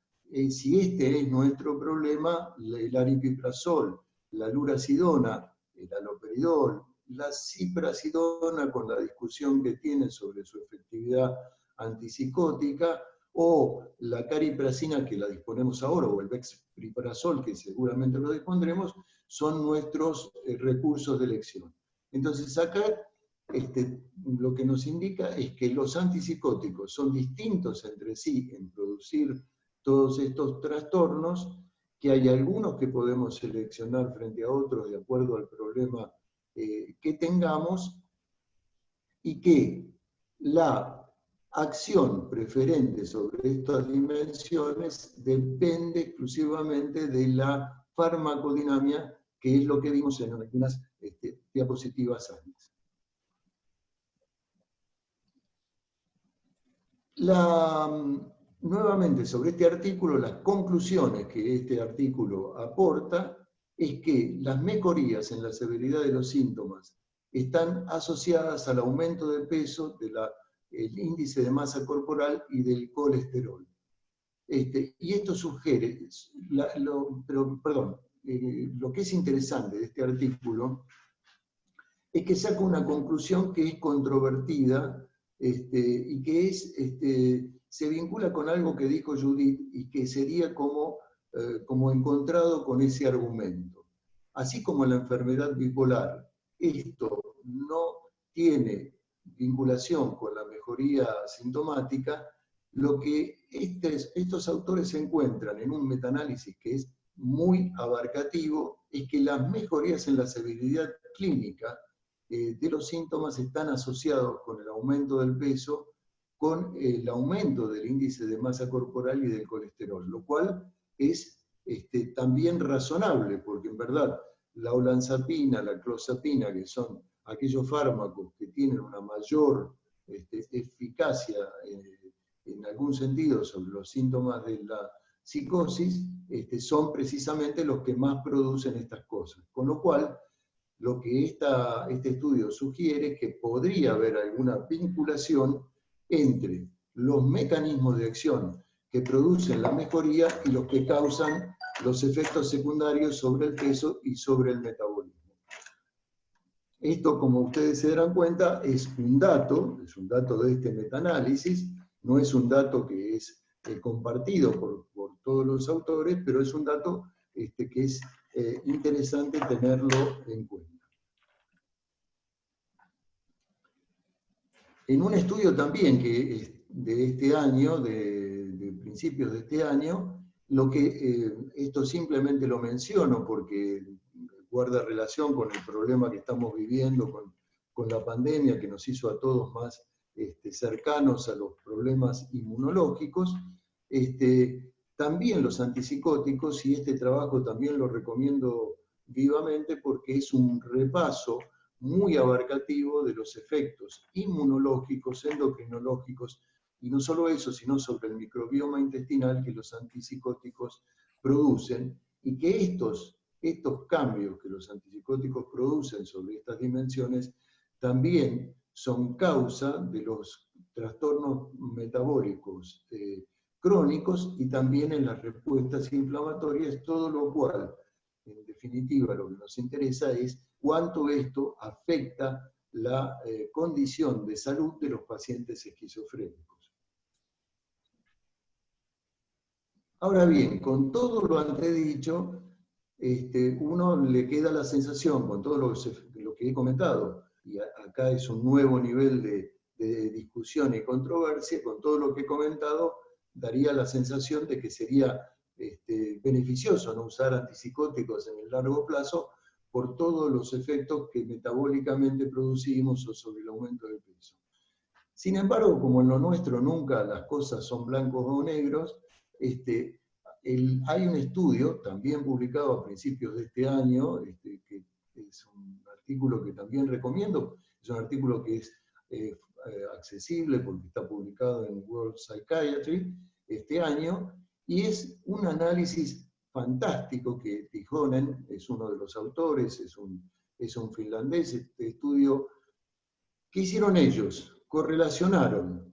si este es nuestro problema, el aripiprazol, la luracidona, el haloperidol, la ciprasidona, con la discusión que tiene sobre su efectividad antipsicótica, o la cariprazina, que la disponemos ahora, o el bexpriprazol, que seguramente lo dispondremos, son nuestros recursos de elección. Entonces acá lo que nos indica es que los antipsicóticos son distintos entre sí en producir todos estos trastornos, que hay algunos que podemos seleccionar frente a otros de acuerdo al problema que tengamos, y que la acción preferente sobre estas dimensiones depende exclusivamente de la farmacodinámica, que es lo que vimos en algunas diapositivas antes. Nuevamente, sobre este artículo, las conclusiones que este artículo aporta es que las mejorías en la severidad de los síntomas están asociadas al aumento de peso, del índice de masa corporal y del colesterol. Y esto sugiere, lo que es interesante de este artículo es que saca una conclusión que es controvertida y que se vincula con algo que dijo Judith y que sería como encontrado con ese argumento. Así como la enfermedad bipolar, esto no tiene vinculación con la mejoría sintomática, lo que estos autores encuentran en un metaanálisis que es muy abarcativo, es que las mejorías en la severidad clínica de los síntomas están asociados con el aumento del peso, con el aumento del índice de masa corporal y del colesterol, lo cual es también razonable, porque en verdad la olanzapina, la clozapina, que son aquellos fármacos que tienen una mayor eficacia en algún sentido sobre los síntomas de la psicosis, son precisamente los que más producen estas cosas. Con lo cual, lo que este estudio sugiere es que podría haber alguna vinculación entre los mecanismos de acción que producen la mejoría y los que causan los efectos secundarios sobre el peso y sobre el metabolismo. Esto, como ustedes se darán cuenta, es un dato de este metaanálisis, no es un dato que es compartido por todos los autores, pero es un dato que es interesante tenerlo en cuenta. En un estudio también que es de este año, de principios de este año, esto simplemente lo menciono porque guarda relación con el problema que estamos viviendo, con la pandemia que nos hizo a todos más cercanos a los problemas inmunológicos. También los antipsicóticos, y este trabajo también lo recomiendo vivamente porque es un repaso muy abarcativo de los efectos inmunológicos, endocrinológicos, y no solo eso, sino sobre el microbioma intestinal que los antipsicóticos producen, y que estos cambios que los antipsicóticos producen sobre estas dimensiones también son causa de los trastornos metabólicos crónicos y también en las respuestas inflamatorias, todo lo cual, en definitiva, lo que nos interesa es cuánto esto afecta la condición de salud de los pacientes esquizofrénicos. Ahora bien, con todo lo antedicho, uno le queda la sensación, con todo lo que he comentado, y acá es un nuevo nivel de discusión y controversia, con todo lo que he comentado, daría la sensación de que sería beneficioso no usar antipsicóticos en el largo plazo, por todos los efectos que metabólicamente producimos o sobre el aumento del peso. Sin embargo, como en lo nuestro nunca las cosas son blancos o negros, hay un estudio, también publicado a principios de este año, que es un artículo que también recomiendo, es un artículo que es accesible porque está publicado en World Psychiatry este año, y es un análisis fantástico que Tihonen es uno de los autores, es un finlandés. Este estudio, ¿qué hicieron ellos? Correlacionaron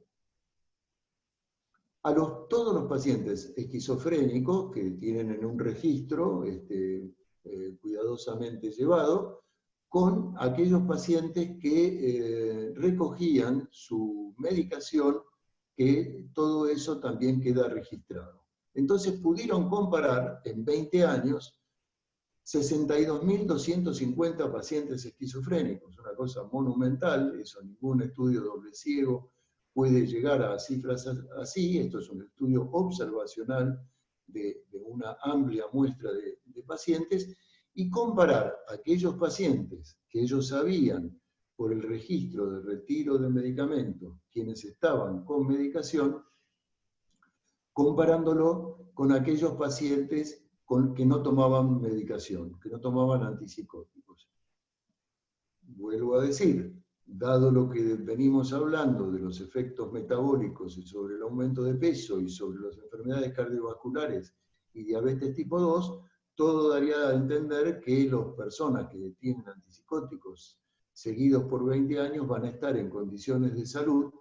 a todos los pacientes esquizofrénicos que tienen en un registro cuidadosamente llevado, con aquellos pacientes que recogían su medicación, que todo eso también queda registrado. Entonces pudieron comparar en 20 años 62.250 pacientes esquizofrénicos, una cosa monumental, eso ningún estudio doble ciego puede llegar a cifras así. Esto es un estudio observacional de una amplia muestra de pacientes, y comparar aquellos pacientes que ellos sabían por el registro de retiro de medicamentos, quienes estaban con medicación, comparándolo con aquellos pacientes que no tomaban medicación, que no tomaban antipsicóticos. Vuelvo a decir, dado lo que venimos hablando de los efectos metabólicos y sobre el aumento de peso y sobre las enfermedades cardiovasculares y diabetes tipo 2, todo daría a entender que las personas que tienen antipsicóticos seguidos por 20 años van a estar en condiciones de salud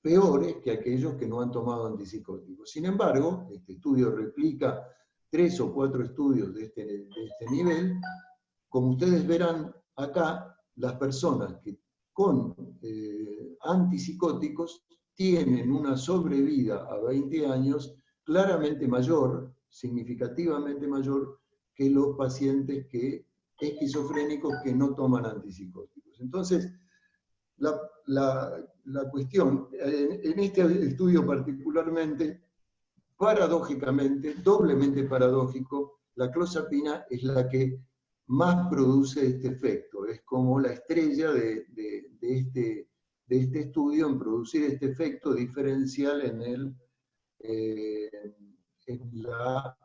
peores que aquellos que no han tomado antipsicóticos. Sin embargo, este estudio replica 3 o 4 estudios de este nivel. Como ustedes verán acá, las personas que con antipsicóticos tienen una sobrevida a 20 años claramente mayor, significativamente mayor, que los pacientes esquizofrénicos que no toman antipsicóticos. Entonces, la cuestión, en este estudio particularmente, paradójicamente, doblemente paradójico, la clozapina es la que más produce este efecto. Es como la estrella de este estudio en producir este efecto diferencial en la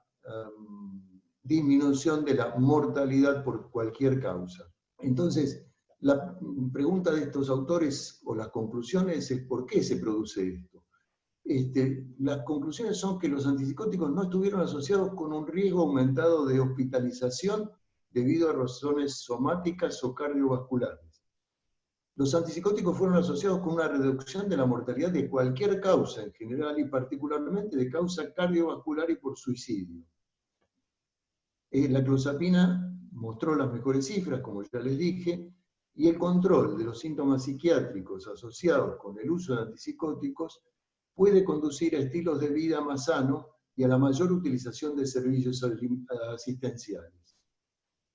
disminución de la mortalidad por cualquier causa. Entonces, la pregunta de estos autores, o las conclusiones, es ¿por qué se produce esto? Las conclusiones son que los antipsicóticos no estuvieron asociados con un riesgo aumentado de hospitalización debido a razones somáticas o cardiovasculares. Los antipsicóticos fueron asociados con una reducción de la mortalidad de cualquier causa en general y particularmente de causa cardiovascular y por suicidio. La clozapina mostró las mejores cifras, como ya les dije, y el control de los síntomas psiquiátricos asociados con el uso de antipsicóticos puede conducir a estilos de vida más sanos y a la mayor utilización de servicios asistenciales.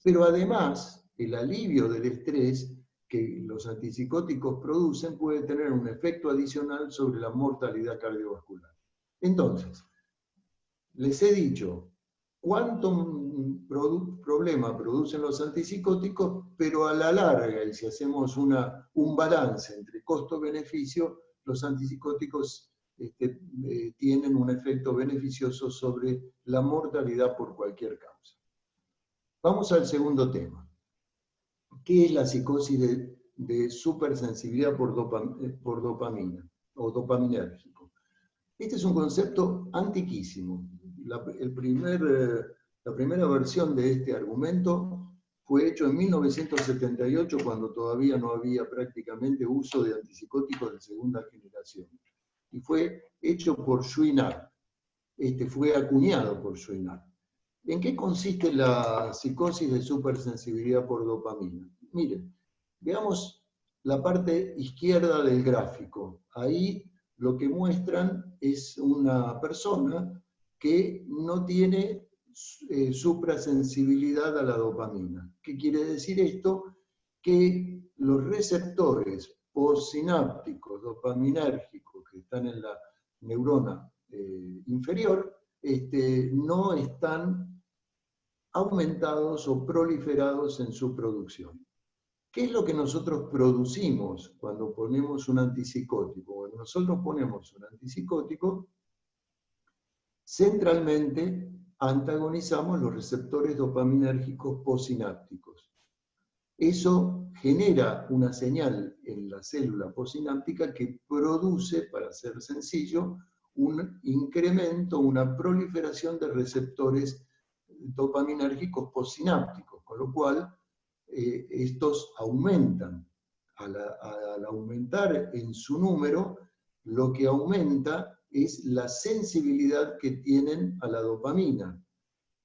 Pero además, el alivio del estrés que los antipsicóticos producen puede tener un efecto adicional sobre la mortalidad cardiovascular. Entonces, les he dicho cuánto problema producen los antipsicóticos, pero a la larga, y si hacemos un balance entre costo-beneficio, los antipsicóticos tienen un efecto beneficioso sobre la mortalidad por cualquier causa. Vamos al segundo tema. ¿Qué es la psicosis de supersensibilidad por dopamina o dopaminérgico? Este es un concepto antiquísimo. La primera versión de este argumento fue hecho en 1978, cuando todavía no había prácticamente uso de antipsicóticos de segunda generación. Y fue hecho por Chouinard. Fue acuñado por Chouinard. ¿En qué consiste la psicosis de supersensibilidad por dopamina? Miren, veamos la parte izquierda del gráfico. Ahí lo que muestran es una persona que no tiene suprasensibilidad a la dopamina. ¿Qué quiere decir esto? Que los receptores postsinápticos dopaminérgicos que están en la neurona inferior no están aumentados o proliferados en su producción. ¿Qué es lo que nosotros producimos cuando ponemos un antipsicótico? Cuando nosotros ponemos un antipsicótico, centralmente antagonizamos los receptores dopaminérgicos postsinápticos. Eso genera una señal en la célula postsináptica que produce, para ser sencillo, un incremento, una proliferación de receptores dopaminérgicos postsinápticos, con lo cual estos aumentan. Al aumentar en su número, lo que aumenta es la sensibilidad que tienen a la dopamina.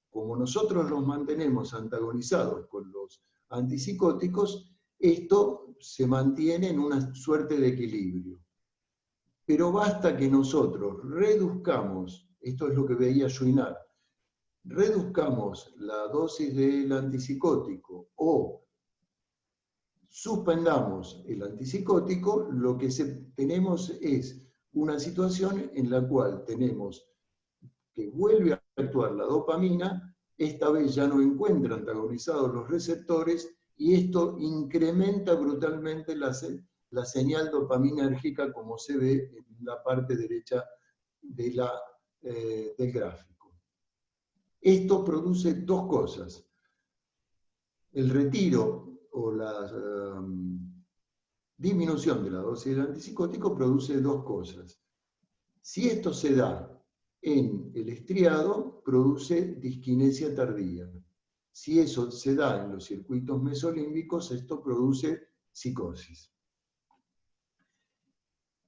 Como nosotros los mantenemos antagonizados con los antipsicóticos, esto se mantiene en una suerte de equilibrio. Pero basta que nosotros reduzcamos, esto es lo que veía Chouinard, reduzcamos la dosis del antipsicótico o suspendamos el antipsicótico, lo que tenemos es una situación en la cual tenemos que vuelve a actuar la dopamina, esta vez ya no encuentra antagonizados los receptores y esto incrementa brutalmente la señal dopaminérgica, como se ve en la parte derecha del gráfico. Esto produce dos cosas. El retiro o la disminución de la dosis del antipsicótico produce dos cosas. Si esto se da en el estriado, produce disquinesia tardía. Si eso se da en los circuitos mesolímbicos, esto produce psicosis.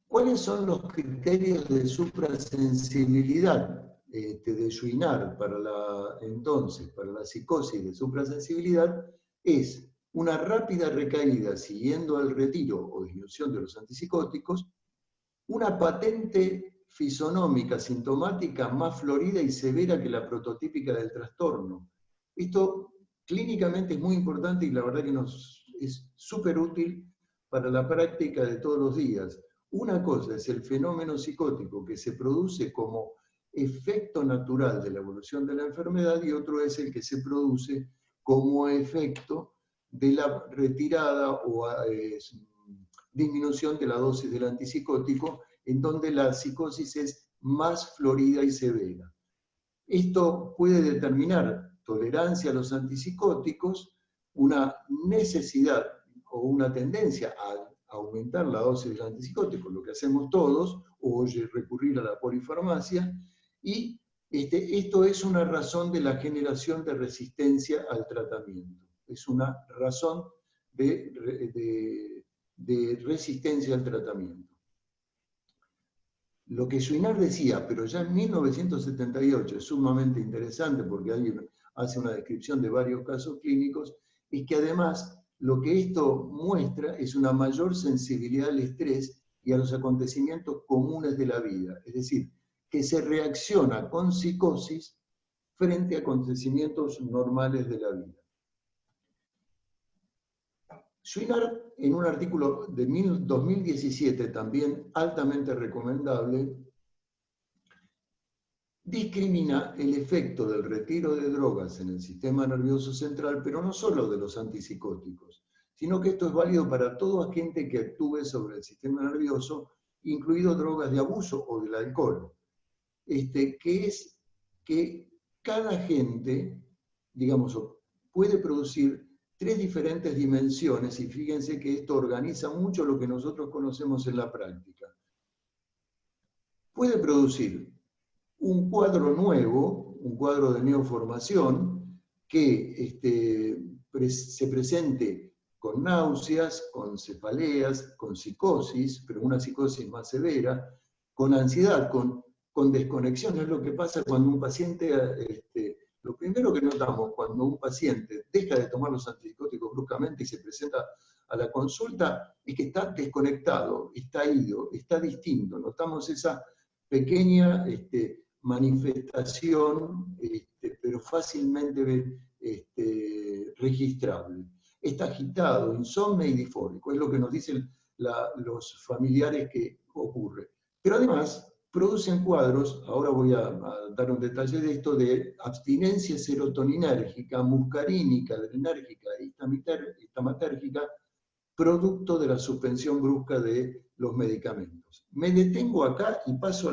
¿Cuáles son los criterios de suprasensibilidad de Chouinard para la psicosis de suprasensibilidad? Es una rápida recaída siguiendo al retiro o disminución de los antipsicóticos, una patente fisonómica sintomática más florida y severa que la prototípica del trastorno. Esto clínicamente es muy importante y la verdad que nos es súper útil para la práctica de todos los días. Una cosa es el fenómeno psicótico que se produce como efecto natural de la evolución de la enfermedad y otro es el que se produce como efecto de la retirada o disminución de la dosis del antipsicótico, en donde la psicosis es más florida y severa. Esto puede determinar tolerancia a los antipsicóticos, una necesidad o una tendencia a aumentar la dosis del antipsicótico, lo que hacemos todos, o recurrir a la polifarmacia, y esto es una razón de la generación de resistencia al tratamiento. Es una razón de resistencia al tratamiento. Lo que Chouinard decía, pero ya en 1978, es sumamente interesante porque hace una descripción de varios casos clínicos, es que además lo que esto muestra es una mayor sensibilidad al estrés y a los acontecimientos comunes de la vida. Es decir, que se reacciona con psicosis frente a acontecimientos normales de la vida. Chouinard, en un artículo de 2017, también altamente recomendable, discrimina el efecto del retiro de drogas en el sistema nervioso central, pero no solo de los antipsicóticos, sino que esto es válido para todo agente que actúe sobre el sistema nervioso, incluido drogas de abuso o del alcohol. Que es que cada agente, digamos, puede producir 3 diferentes dimensiones, y fíjense que esto organiza mucho lo que nosotros conocemos en la práctica. Puede producir un cuadro nuevo, un cuadro de neoformación, que se presente con náuseas, con cefaleas, con psicosis, pero una psicosis más severa, con ansiedad, con desconexión. Es lo que pasa cuando un paciente, lo primero que notamos cuando un paciente deja de tomar los antipsicóticos bruscamente y se presenta a la consulta, es que está desconectado, está ido, está distinto. Notamos esa pequeña manifestación, pero fácilmente registrable. Está agitado, insomne y disfórico, es lo que nos dicen los familiares que ocurre. Pero además producen cuadros, ahora voy a dar un detalle de esto, de abstinencia serotoninérgica, muscarínica, adrenérgica e histamatérgica, producto de la suspensión brusca de los medicamentos. Me detengo acá y paso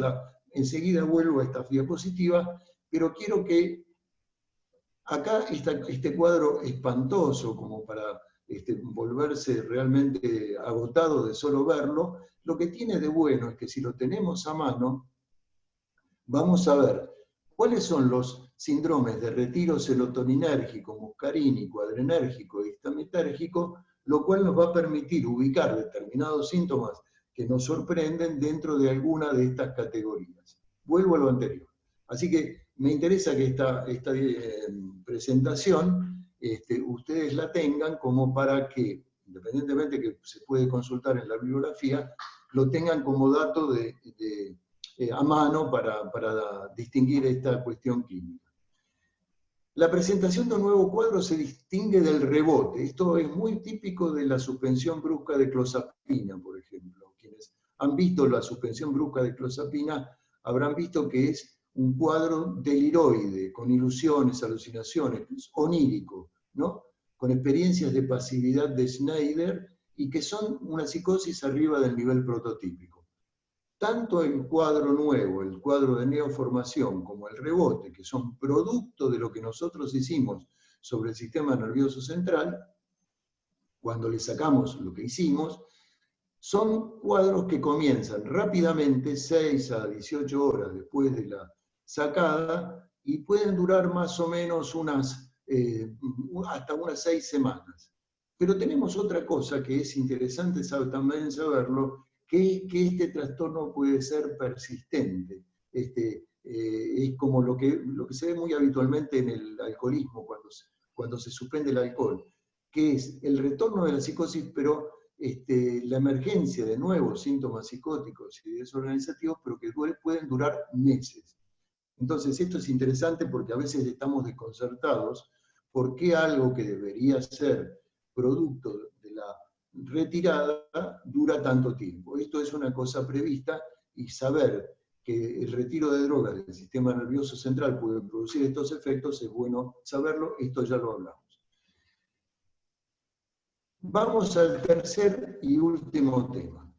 enseguida vuelvo a esta diapositiva, pero quiero que acá este cuadro espantoso, como para volverse realmente agotado de solo verlo, lo que tiene de bueno es que si lo tenemos a mano, vamos a ver cuáles son los síndromes de retiro serotoninérgico, muscarínico, adrenérgico e histamitérgico, lo cual nos va a permitir ubicar determinados síntomas que nos sorprenden dentro de alguna de estas categorías. Vuelvo a lo anterior. Así que me interesa que esta presentación ustedes la tengan como para que, independientemente que se puede consultar en la bibliografía, lo tengan como dato a mano para distinguir esta cuestión clínica. La presentación de un nuevo cuadro se distingue del rebote. Esto es muy típico de la suspensión brusca de clozapina, por ejemplo. Quienes han visto la suspensión brusca de clozapina habrán visto que es un cuadro deliroide, con ilusiones, alucinaciones, onírico, ¿no? Con experiencias de pasividad de Schneider y que son una psicosis arriba del nivel prototípico. Tanto el cuadro nuevo, el cuadro de neoformación, como el rebote, que son producto de lo que nosotros hicimos sobre el sistema nervioso central, cuando le sacamos lo que hicimos, son cuadros que comienzan rápidamente, 6 a 18 horas después de la sacada, y pueden durar más o menos hasta unas 6 semanas. Pero tenemos otra cosa que es interesante también saberlo, que es que este trastorno puede ser persistente. Es como lo que se ve muy habitualmente en el alcoholismo, cuando se suspende el alcohol, que es el retorno de la psicosis, pero la emergencia de nuevos síntomas psicóticos y desorganizativos, pero que pueden durar meses. Entonces esto es interesante porque a veces estamos desconcertados por qué algo que debería ser producto de la retirada dura tanto tiempo. Esto es una cosa prevista, y saber que el retiro de drogas del sistema nervioso central puede producir estos efectos, es bueno saberlo, esto ya lo hablamos. Vamos al tercer y último tema.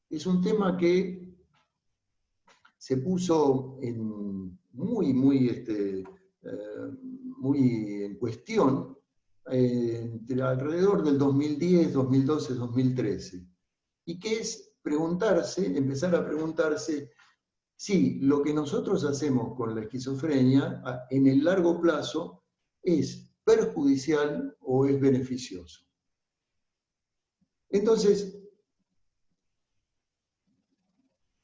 Es un tema que se puso muy en cuestión alrededor del 2010, 2012, 2013, y que es empezar a preguntarse si lo que nosotros hacemos con la esquizofrenia en el largo plazo es perjudicial o es beneficioso. Entonces,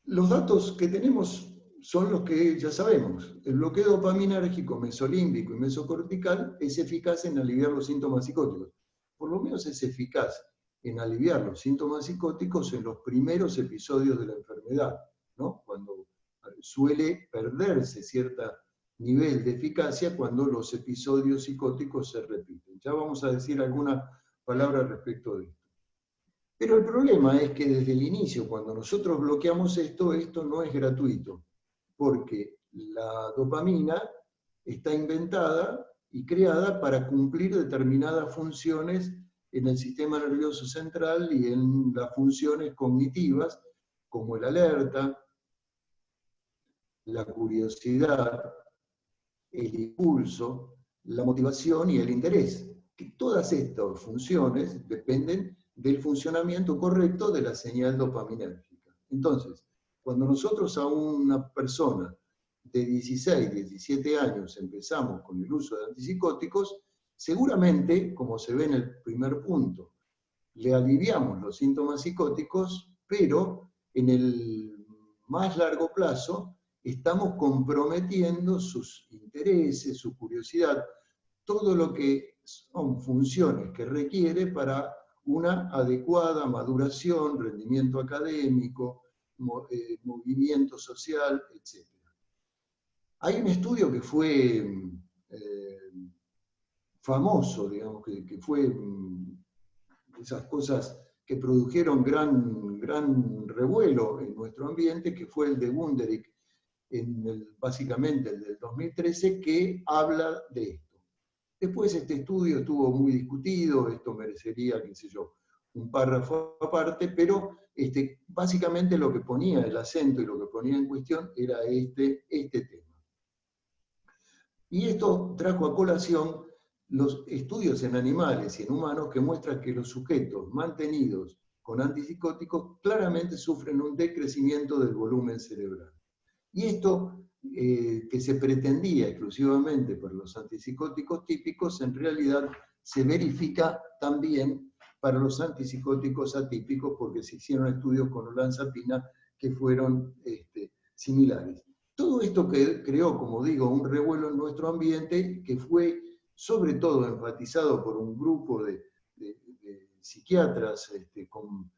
los datos que tenemos son los que ya sabemos. El bloqueo dopaminérgico, mesolímbico y mesocortical es eficaz en aliviar los síntomas psicóticos. Por lo menos es eficaz en aliviar los síntomas psicóticos en los primeros episodios de la enfermedad, ¿no? Cuando suele perderse cierto nivel de eficacia cuando los episodios psicóticos se repiten. Ya vamos a decir alguna palabra respecto de esto. Pero el problema es que desde el inicio, cuando nosotros bloqueamos esto no es gratuito, porque la dopamina está inventada y creada para cumplir determinadas funciones en el sistema nervioso central y en las funciones cognitivas, como el alerta, la curiosidad, el impulso, la motivación y el interés. Que todas estas funciones dependen del funcionamiento correcto de la señal dopaminérgica. Entonces, cuando nosotros a una persona de 16, 17 años empezamos con el uso de antipsicóticos, seguramente, como se ve en el primer punto, le aliviamos los síntomas psicóticos, pero en el más largo plazo estamos comprometiendo sus intereses, su curiosidad, todo lo que son funciones que requiere para una adecuada maduración, rendimiento académico, movimiento social, etc. Hay un estudio que fue famoso, digamos, que fue esas cosas que produjeron gran revuelo en nuestro ambiente, que fue el de Wunderlich, básicamente el del 2013, que habla de esto. Después este estudio estuvo muy discutido, esto merecería, qué sé yo, un párrafo aparte, pero básicamente lo que ponía el acento y lo que ponía en cuestión era este tema. Y esto trajo a colación los estudios en animales y en humanos que muestran que los sujetos mantenidos con antipsicóticos claramente sufren un decrecimiento del volumen cerebral. Y esto, que se pretendía exclusivamente para los antipsicóticos típicos, en realidad se verifica también para los antipsicóticos atípicos, porque se hicieron estudios con olanzapina que fueron similares. Todo esto creó, como digo, un revuelo en nuestro ambiente que fue sobre todo enfatizado por un grupo de psiquiatras con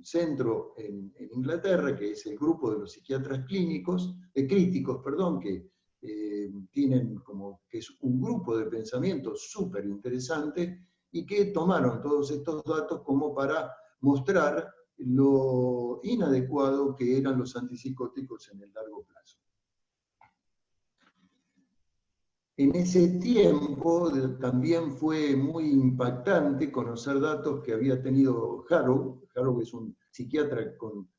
centro en Inglaterra, que es el grupo de los psiquiatras críticos, que tienen que es un grupo de pensamiento súper interesante y que tomaron todos estos datos como para mostrar lo inadecuado que eran los antipsicóticos en el largo plazo. En ese tiempo también fue muy impactante conocer datos que había tenido Harrow. Harrow es un psiquiatra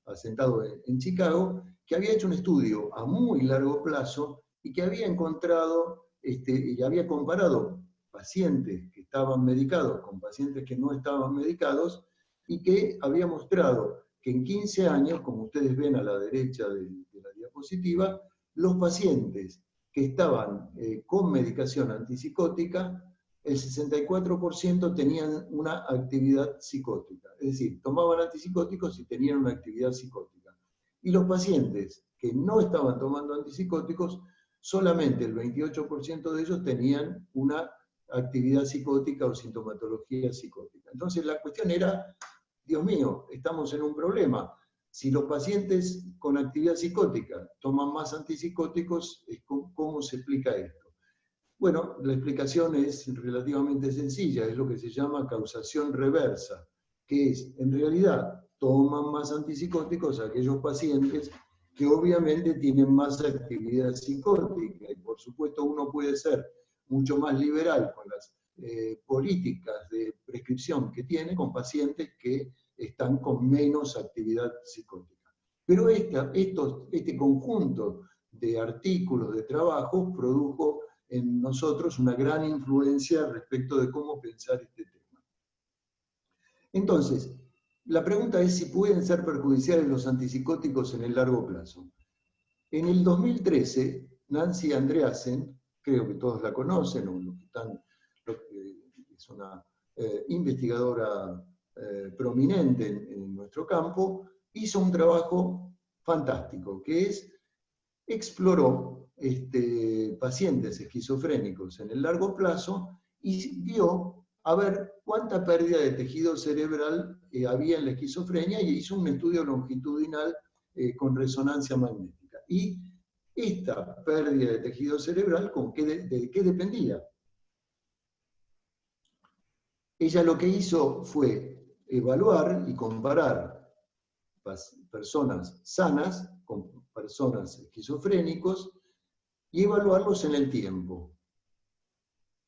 asentado en Chicago, que había hecho un estudio a muy largo plazo y que había encontrado y había comparado pacientes que estaban medicados con pacientes que no estaban medicados, y que había mostrado que en 15 años, como ustedes ven a la derecha de la diapositiva, los pacientes que estaban con medicación antipsicótica, el 64% tenían una actividad psicótica. Es decir, tomaban antipsicóticos y tenían una actividad psicótica. Y los pacientes que no estaban tomando antipsicóticos, solamente el 28% de ellos tenían una actividad psicótica o sintomatología psicótica. Entonces la cuestión era, Dios mío, estamos en un problema. Si los pacientes con actividad psicótica toman más antipsicóticos, ¿cómo se explica esto? Bueno, la explicación es relativamente sencilla, es lo que se llama causación reversa, que es, en realidad, toman más antipsicóticos aquellos pacientes que obviamente tienen más actividad psicótica, y por supuesto uno puede ser mucho más liberal con las políticas de prescripción que tiene con pacientes que están con menos actividad psicótica. Pero este conjunto de artículos, de trabajos, produjo en nosotros una gran influencia respecto de cómo pensar este tema. Entonces, la pregunta es si pueden ser perjudiciales los antipsicóticos en el largo plazo. En el 2013, Nancy Andreasen, creo que todos la conocen, es una investigadora prominente en nuestro campo, hizo un trabajo fantástico, que exploró pacientes esquizofrénicos en el largo plazo y vio a ver cuánta pérdida de tejido cerebral había en la esquizofrenia, y hizo un estudio longitudinal con resonancia magnética. Y esta pérdida de tejido cerebral, ¿de qué dependía? Ella lo que hizo fue evaluar y comparar personas sanas con personas esquizofrénicos y evaluarlos en el tiempo,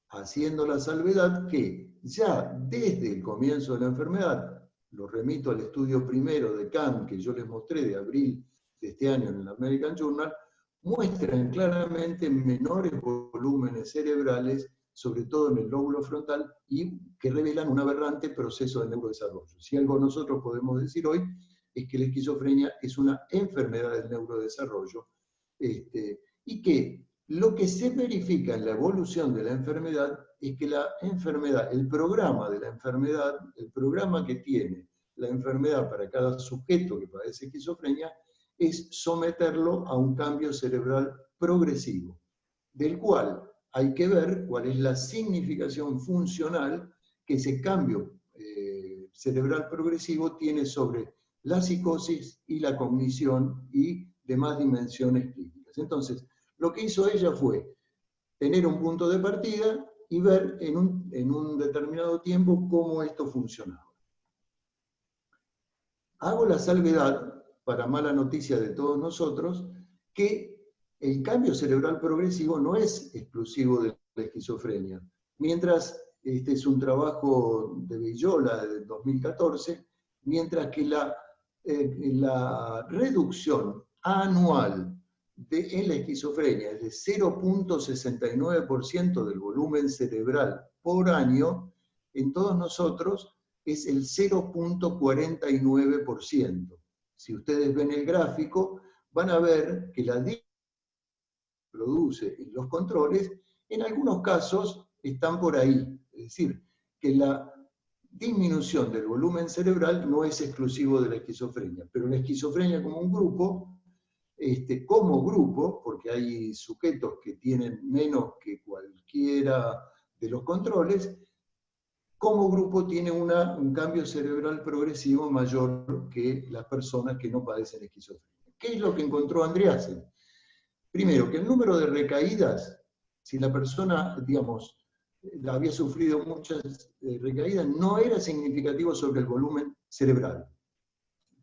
haciendo la salvedad que ya desde el comienzo de la enfermedad, lo remito al estudio primero de Kahn que yo les mostré de abril de este año en el American Journal, muestran claramente menores volúmenes cerebrales, sobre todo en el lóbulo frontal, y que revelan un aberrante proceso de neurodesarrollo. Si algo nosotros podemos decir hoy es que la esquizofrenia es una enfermedad del neurodesarrollo, y que lo que se verifica en la evolución de la enfermedad es que la enfermedad, el programa de la enfermedad, el programa que tiene la enfermedad para cada sujeto que padece esquizofrenia, es someterlo a un cambio cerebral progresivo, del cual hay que ver cuál es la significación funcional que ese cambio cerebral progresivo tiene sobre la psicosis y la cognición y demás dimensiones clínicas. Entonces, lo que hizo ella fue tener un punto de partida y ver en un determinado tiempo cómo esto funcionaba. Hago la salvedad, para mala noticia de todos nosotros, que el cambio cerebral progresivo no es exclusivo de la esquizofrenia. Mientras, este es un trabajo de Villola de 2014, mientras que la reducción anual en la esquizofrenia es de 0.69% del volumen cerebral por año, en todos nosotros es el 0.49%. Si ustedes ven el gráfico, van a ver que la produce en los controles, en algunos casos están por ahí. Es decir, que la disminución del volumen cerebral no es exclusivo de la esquizofrenia, pero la esquizofrenia como un grupo, porque hay sujetos que tienen menos que cualquiera de los controles, como grupo tiene un cambio cerebral progresivo mayor que las personas que no padecen esquizofrenia. ¿Qué es lo que encontró Andreasen? Primero, que el número de recaídas, si la persona, digamos, había sufrido muchas recaídas, no era significativo sobre el volumen cerebral,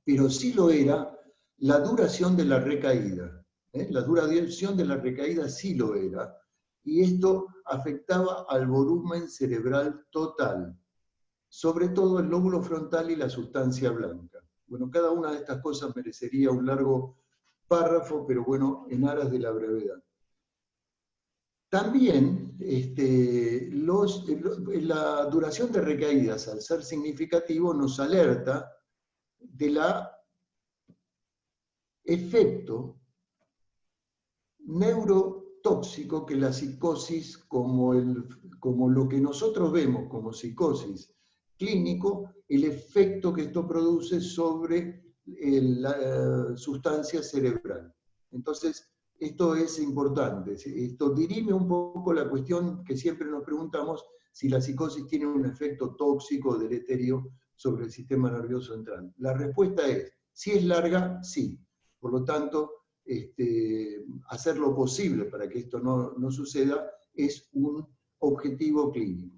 pero sí lo era la duración de la recaída. La duración de la recaída sí lo era, y esto afectaba al volumen cerebral total, sobre todo el lóbulo frontal y la sustancia blanca. Bueno, cada una de estas cosas merecería un largo párrafo, pero bueno, en aras de la brevedad. También la duración de recaídas, al ser significativo, nos alerta del efecto neurotóxico que la psicosis, como lo que nosotros vemos como psicosis clínico, el efecto que esto produce sobre la sustancia cerebral. Entonces, esto es importante. Esto dirime un poco la cuestión que siempre nos preguntamos, si la psicosis tiene un efecto tóxico deleterio sobre el sistema nervioso central. La respuesta es, si es larga, sí. Por lo tanto, hacer lo posible para que esto no suceda es un objetivo clínico.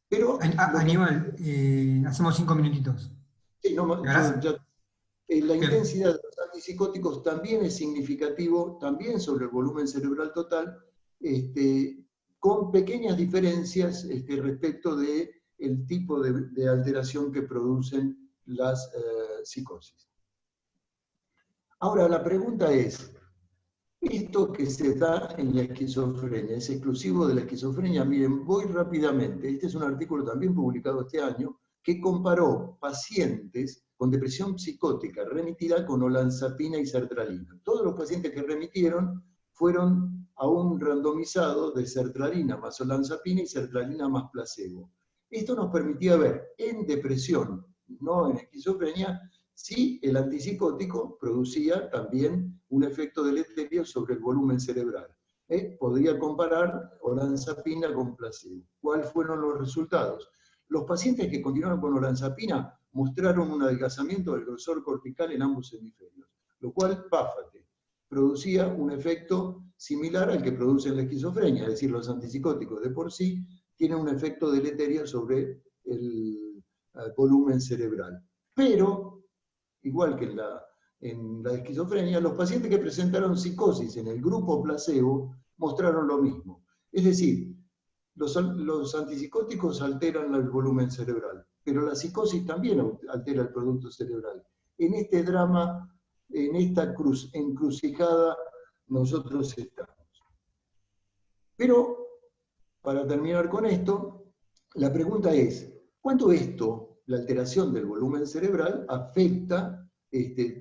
Pero Aníbal, hacemos 5 minutitos. Sí, La intensidad de los antipsicóticos también es significativo, también sobre el volumen cerebral total, con pequeñas diferencias respecto del tipo de alteración que producen las psicosis. Ahora, la pregunta es, ¿esto que se da en la esquizofrenia es exclusivo de la esquizofrenia? Miren, voy rápidamente. Este es un artículo también publicado este año que comparó pacientes con depresión psicótica remitida con olanzapina y sertralina. Todos los pacientes que remitieron fueron a un randomizado de sertralina más olanzapina y sertralina más placebo. Esto nos permitía ver en depresión, no en esquizofrenia, si el antipsicótico producía también un efecto deleterio sobre el volumen cerebral. Podría comparar olanzapina con placebo. ¿Cuáles fueron los resultados? Los pacientes que continuaron con olanzapina mostraron un adelgazamiento del grosor cortical en ambos hemisferios, lo cual, páfate, producía un efecto similar al que produce la esquizofrenia, es decir, los antipsicóticos de por sí tienen un efecto deleterio sobre el volumen cerebral. Pero, igual que en la esquizofrenia, los pacientes que presentaron psicosis en el grupo placebo mostraron lo mismo. Es decir, los antipsicóticos alteran el volumen cerebral, pero la psicosis también altera el producto cerebral. En este drama, en esta encrucijada, nosotros estamos. Pero, para terminar con esto, la pregunta es, ¿cuánto esto, la alteración del volumen cerebral, afecta,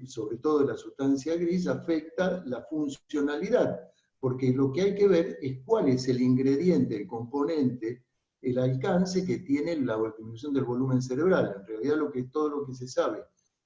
sobre todo la sustancia gris, afecta la funcionalidad? Porque lo que hay que ver es cuál es el ingrediente, el componente, el alcance que tiene la disminución del volumen cerebral. En realidad todo lo que se sabe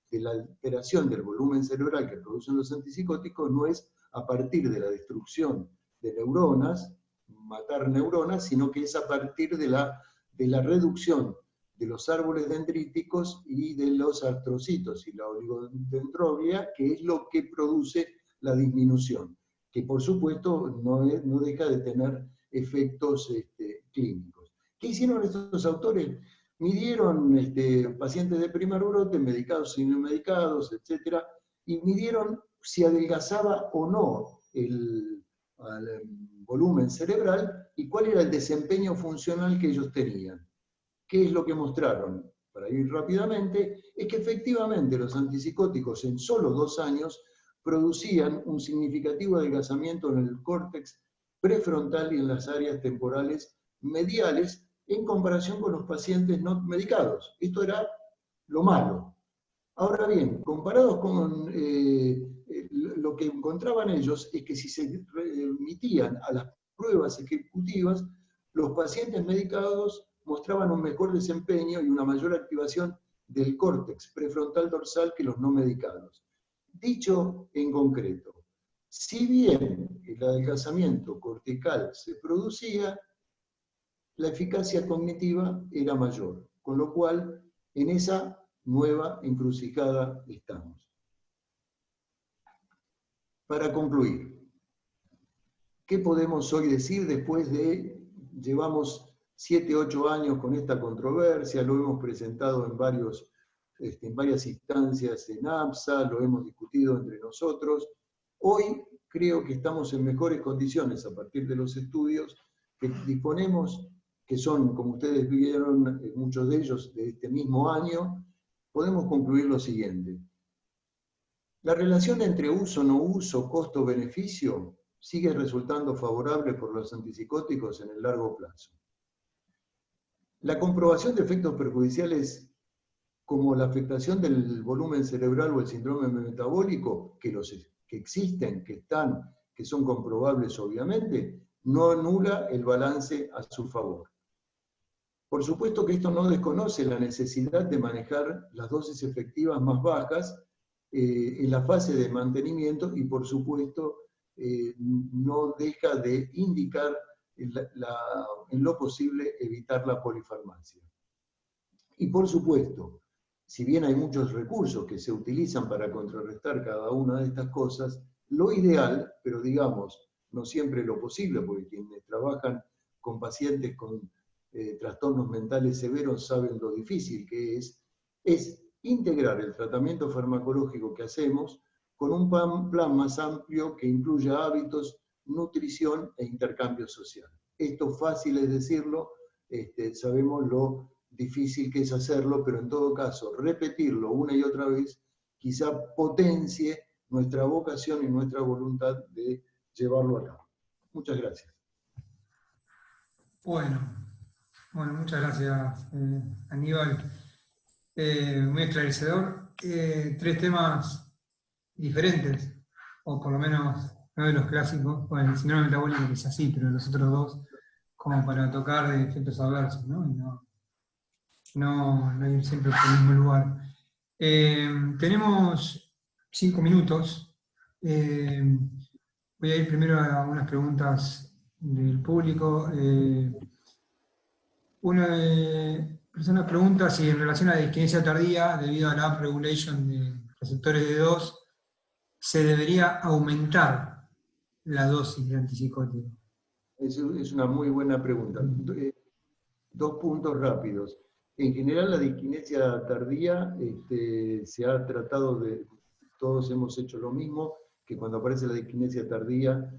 de la alteración del volumen cerebral que producen los antipsicóticos no es a partir de la destrucción de neuronas, matar neuronas, sino que es a partir de la reducción de los árboles dendríticos y de los astrocitos y la oligodendroglia, que es lo que produce la disminución, que por supuesto no deja de tener efectos clínicos. ¿Qué hicieron estos autores? Midieron pacientes de primer brote, medicados y no medicados, etc., y midieron si adelgazaba o no el volumen cerebral y cuál era el desempeño funcional que ellos tenían. ¿Qué es lo que mostraron? Para ir rápidamente, es que efectivamente los antipsicóticos en solo 2 años producían un significativo adelgazamiento en el córtex prefrontal y en las áreas temporales mediales en comparación con los pacientes no medicados. Esto era lo malo. Ahora bien, comparados con lo que encontraban ellos, es que si se remitían a las pruebas ejecutivas, los pacientes medicados mostraban un mejor desempeño y una mayor activación del córtex prefrontal dorsal que los no medicados. Dicho en concreto, si bien el adelgazamiento cortical se producía, la eficacia cognitiva era mayor, con lo cual en esa nueva encrucijada estamos. Para concluir, ¿qué podemos hoy decir después de, llevamos 7, 8 años con esta controversia, lo hemos presentado en varias instancias en APSA, lo hemos discutido entre nosotros? Hoy creo que estamos en mejores condiciones a partir de los estudios que disponemos, que son, como ustedes vieron, muchos de ellos de este mismo año. Podemos concluir lo siguiente. La relación entre uso, no uso, costo-beneficio sigue resultando favorable por los antipsicóticos en el largo plazo. La comprobación de efectos perjudiciales como la afectación del volumen cerebral o el síndrome metabólico, que existen, que están, que son comprobables obviamente, no anula el balance a su favor. Por supuesto que esto no desconoce la necesidad de manejar las dosis efectivas más bajas en la fase de mantenimiento y por supuesto no deja de indicar en lo posible evitar la polifarmacia. Y por supuesto, si bien hay muchos recursos que se utilizan para contrarrestar cada una de estas cosas, lo ideal, pero digamos, no siempre lo posible, porque quienes trabajan con pacientes con trastornos mentales severos saben lo difícil que es integrar el tratamiento farmacológico que hacemos con un plan más amplio que incluya hábitos, nutrición e intercambio social. Esto fácil es decirlo, sabemos lo difícil que es hacerlo, pero en todo caso, repetirlo una y otra vez quizá potencie nuestra vocación y nuestra voluntad de llevarlo a cabo. Muchas gracias. Bueno, muchas gracias, Aníbal. Muy esclarecedor. 3 temas diferentes, o por lo menos no de los clásicos. Bueno, el síndrome metabólico es así, pero los otros 2 como para tocar de efectos adversos, ¿no? Y no ir siempre por el mismo lugar. Tenemos 5 minutos. Voy a ir primero a unas preguntas del público. Una persona pregunta si en relación a la disquinesia tardía, debido a la upregulation de receptores de 2, se debería aumentar la dosis de antipsicótico. Es una muy buena pregunta. 2 puntos rápidos. En general, la disquinesia tardía se ha tratado de, todos hemos hecho lo mismo, que cuando aparece la disquinesia tardía,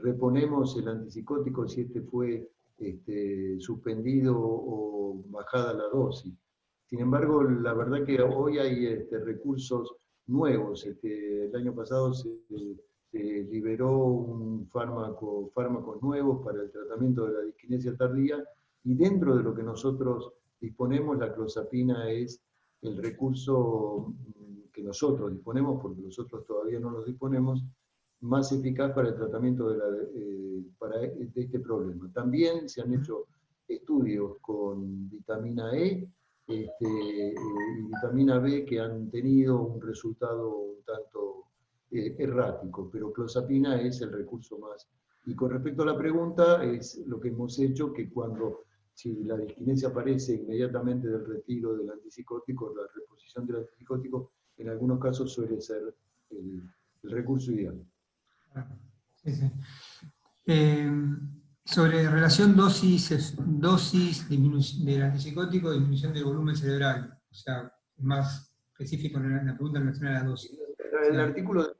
reponemos el antipsicótico si fue suspendido o bajada la dosis. Sin embargo, la verdad que hoy hay recursos nuevos. El año pasado se liberó un fármacos nuevos para el tratamiento de la disquinesia tardía, y dentro de lo que nosotros disponemos, la clozapina es el recurso que nosotros disponemos, porque nosotros todavía no los disponemos, más eficaz para el tratamiento de este problema. También se han hecho estudios con vitamina E y vitamina B que han tenido un resultado un tanto errático, pero clozapina es el recurso más. Y con respecto a la pregunta, es lo que hemos hecho, que si la disquinesia aparece inmediatamente del retiro del antipsicótico, la reposición del antipsicótico, en algunos casos suele ser el recurso ideal. Sí, sí. Sobre relación dosis del antipsicótico, disminución del volumen cerebral, o sea, más específico en la pregunta en relación a la dosis. El artículo de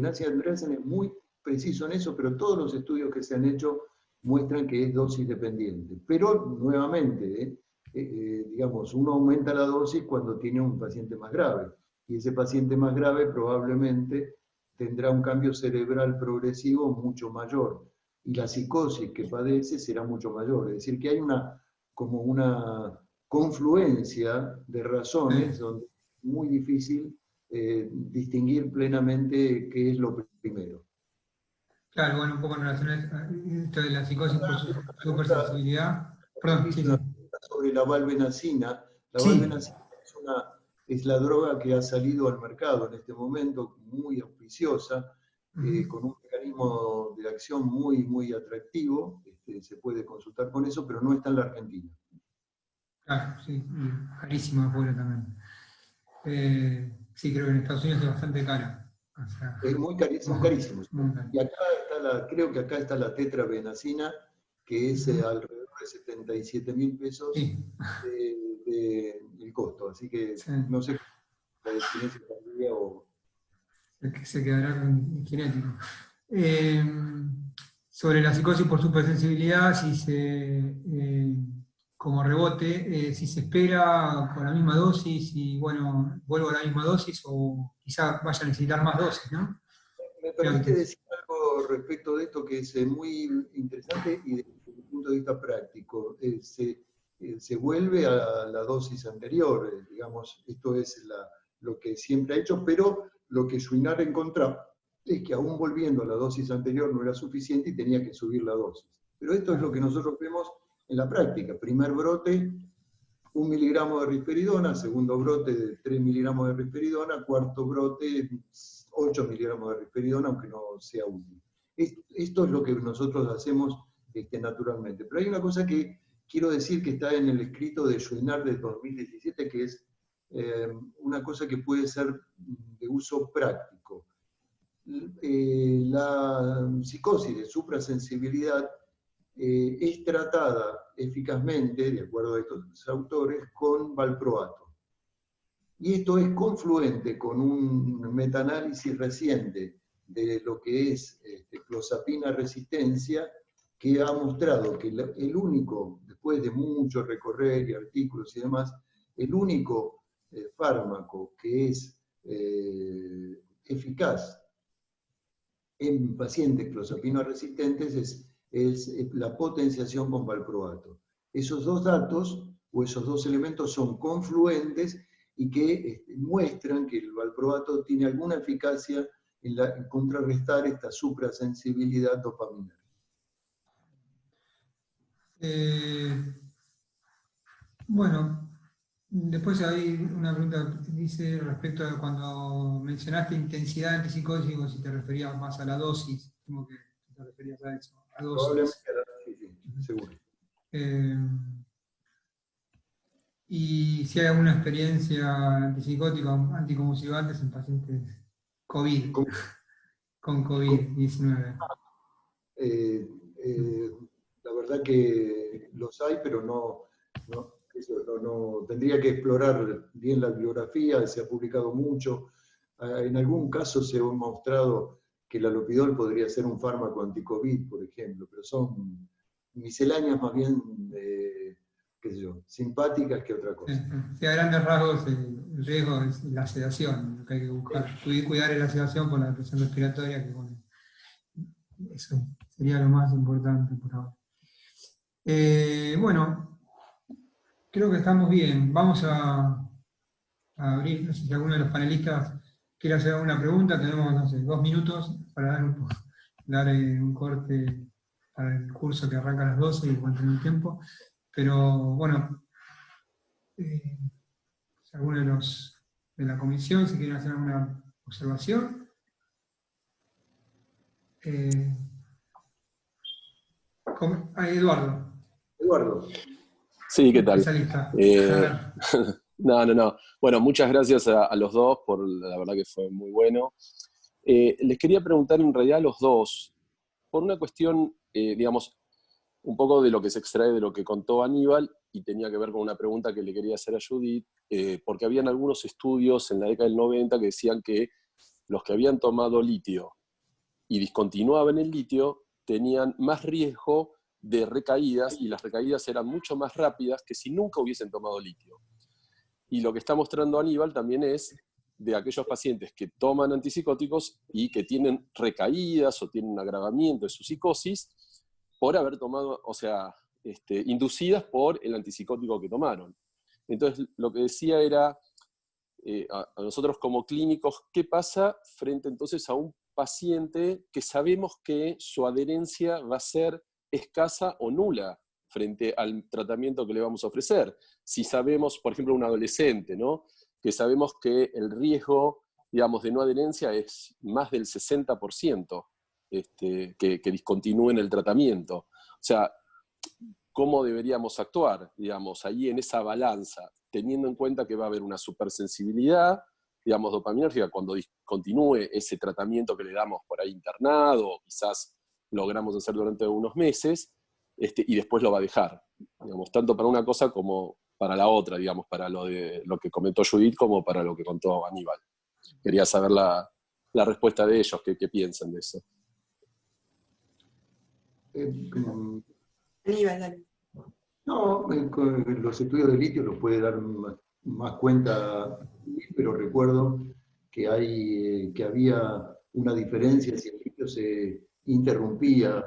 Nancy Andreasen es muy preciso en eso, pero todos los estudios que se han hecho muestran que es dosis dependiente. Pero, nuevamente, digamos, uno aumenta la dosis cuando tiene un paciente más grave, y ese paciente más grave probablemente tendrá un cambio cerebral progresivo mucho mayor, y la psicosis que padece será mucho mayor. Es decir, que hay como una confluencia de razones donde es muy difícil distinguir plenamente qué es lo primero. Claro, bueno, un poco en relación a esto de la psicosis por su supersensibilidad. Perdón, sí, sí. Sobre la valbenacina. La Sí. valbenacina es la droga que ha salido al mercado en este momento, muy auspiciosa, con un mecanismo de acción muy, muy atractivo. Se puede consultar con eso, pero no está en la Argentina. Claro, sí, y carísimo afuera también. Sí, creo que en Estados Unidos es bastante cara. O sea, son carísimos. Y acá creo que acá está la tetrabenacina, que es alrededor de 77.000 pesos el costo. Así que no sé la disquinesia tardía o... Se quedará con genético. Sobre la psicosis por supersensibilidad, como rebote, si se espera con la misma dosis y bueno, vuelvo a la misma dosis o quizá vaya a necesitar más dosis, ¿no? Me permite decir algo respecto de esto que es muy interesante y desde el punto de vista práctico. Se vuelve a la dosis anterior, digamos, esto es lo que siempre ha hecho, pero lo que Chouinard encontró es que aún volviendo a la dosis anterior no era suficiente y tenía que subir la dosis. Pero esto es lo que nosotros vemos en la práctica. Primer brote, 1 miligramo de risperidona, segundo brote de 3 miligramos de risperidona, cuarto brote 8 miligramos de risperidona, aunque no sea útil. Esto es lo que nosotros hacemos naturalmente. Pero hay una cosa que quiero decir que está en el escrito de Chouinard de 2017, que es una cosa que puede ser de uso práctico. La psicosis de suprasensibilidad es tratada eficazmente, de acuerdo a estos autores, con valproato. Y esto es confluente con un metaanálisis reciente de lo que es clozapina resistencia, que ha mostrado que el único, después de mucho recorrer y artículos y demás, el único fármaco que es eficaz en pacientes clozapina resistentes es la potenciación con valproato. Esos dos datos o esos dos elementos son confluentes y que muestran que el valproato tiene alguna eficacia en contrarrestar esta suprasensibilidad dopaminérgica. Bueno, después hay una pregunta que dice respecto a cuando mencionaste intensidad de antipsicóticos, si te referías más a la dosis, como que te referías a eso, a dosis. Probablemente, sí, seguro. Y si hay alguna experiencia antipsicótica o anticonvulsivantes en pacientes COVID, con COVID-19. La verdad que los hay, pero no tendría que explorar bien la bibliografía, se ha publicado mucho. En algún caso se ha mostrado que el alopidol podría ser un fármaco anti-COVID, por ejemplo, pero son misceláneas más bien, qué sé yo, simpáticas que otra cosa. Sí, a grandes rasgos el riesgo es la sedación, lo que hay que buscar. Cuidar la sedación con la depresión respiratoria, que bueno, eso sería lo más importante por ahora. Bueno, creo que estamos bien. Vamos a abrir, no sé si alguno de los panelistas quiere hacer alguna pregunta. Tenemos, no sé, 2 minutos para dar un corte para el curso que arranca a las 12 y mantener el tiempo. Pero bueno, si alguno de la comisión, si quieren hacer alguna observación. Eduardo. Eduardo. Sí, ¿qué tal? No. Bueno, muchas gracias a los dos, la verdad que fue muy bueno. Les quería preguntar en realidad a los dos, por una cuestión, digamos, un poco de lo que se extrae de lo que contó Aníbal, y tenía que ver con una pregunta que le quería hacer a Judith, porque habían algunos estudios en la década del 90 que decían que los que habían tomado litio y discontinuaban el litio tenían más riesgo de recaídas, y las recaídas eran mucho más rápidas que si nunca hubiesen tomado litio. Y lo que está mostrando Aníbal también es de aquellos pacientes que toman antipsicóticos y que tienen recaídas o tienen un agravamiento de su psicosis por haber tomado, o sea, inducidas por el antipsicótico que tomaron. Entonces, lo que decía era, a nosotros como clínicos, ¿qué pasa frente entonces a un paciente que sabemos que su adherencia va a ser escasa o nula frente al tratamiento que le vamos a ofrecer? Si sabemos, por ejemplo, un adolescente, ¿no?, que sabemos que el riesgo, digamos, de no adherencia es más del 60%, que discontinúen el tratamiento. O sea, ¿cómo deberíamos actuar, digamos, ahí en esa balanza, teniendo en cuenta que va a haber una supersensibilidad, digamos, dopaminérgica cuando discontinúe ese tratamiento que le damos por ahí internado, o quizás logramos hacer durante unos meses, y después lo va a dejar, digamos, tanto para una cosa como para la otra, digamos, para lo que comentó Judith como para lo que contó Aníbal. Quería saber la respuesta de ellos, qué piensan de eso. Aníbal, dale. No, con los estudios de litio los puede dar más cuenta, pero recuerdo que había una diferencia si el litio se interrumpía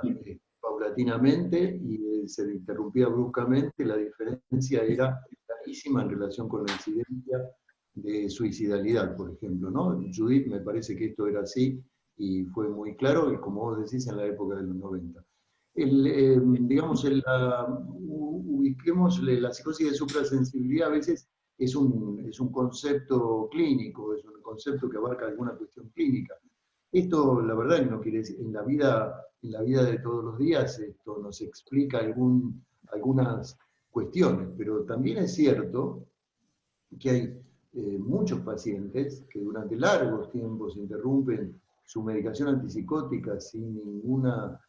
paulatinamente y se interrumpía bruscamente. La diferencia era clarísima en relación con la incidencia de suicidalidad, por ejemplo, ¿no? Judith, me parece que esto era así y fue muy claro, y como vos decís, en la época de los 90. Ubiquémosle, la psicosis de suprasensibilidad a veces es un concepto clínico, es un concepto que abarca alguna cuestión clínica. Esto, la verdad, no quiere decir, en la vida de todos los días, esto nos explica algunas cuestiones, pero también es cierto que hay muchos pacientes que durante largos tiempos interrumpen su medicación antipsicótica sin ninguna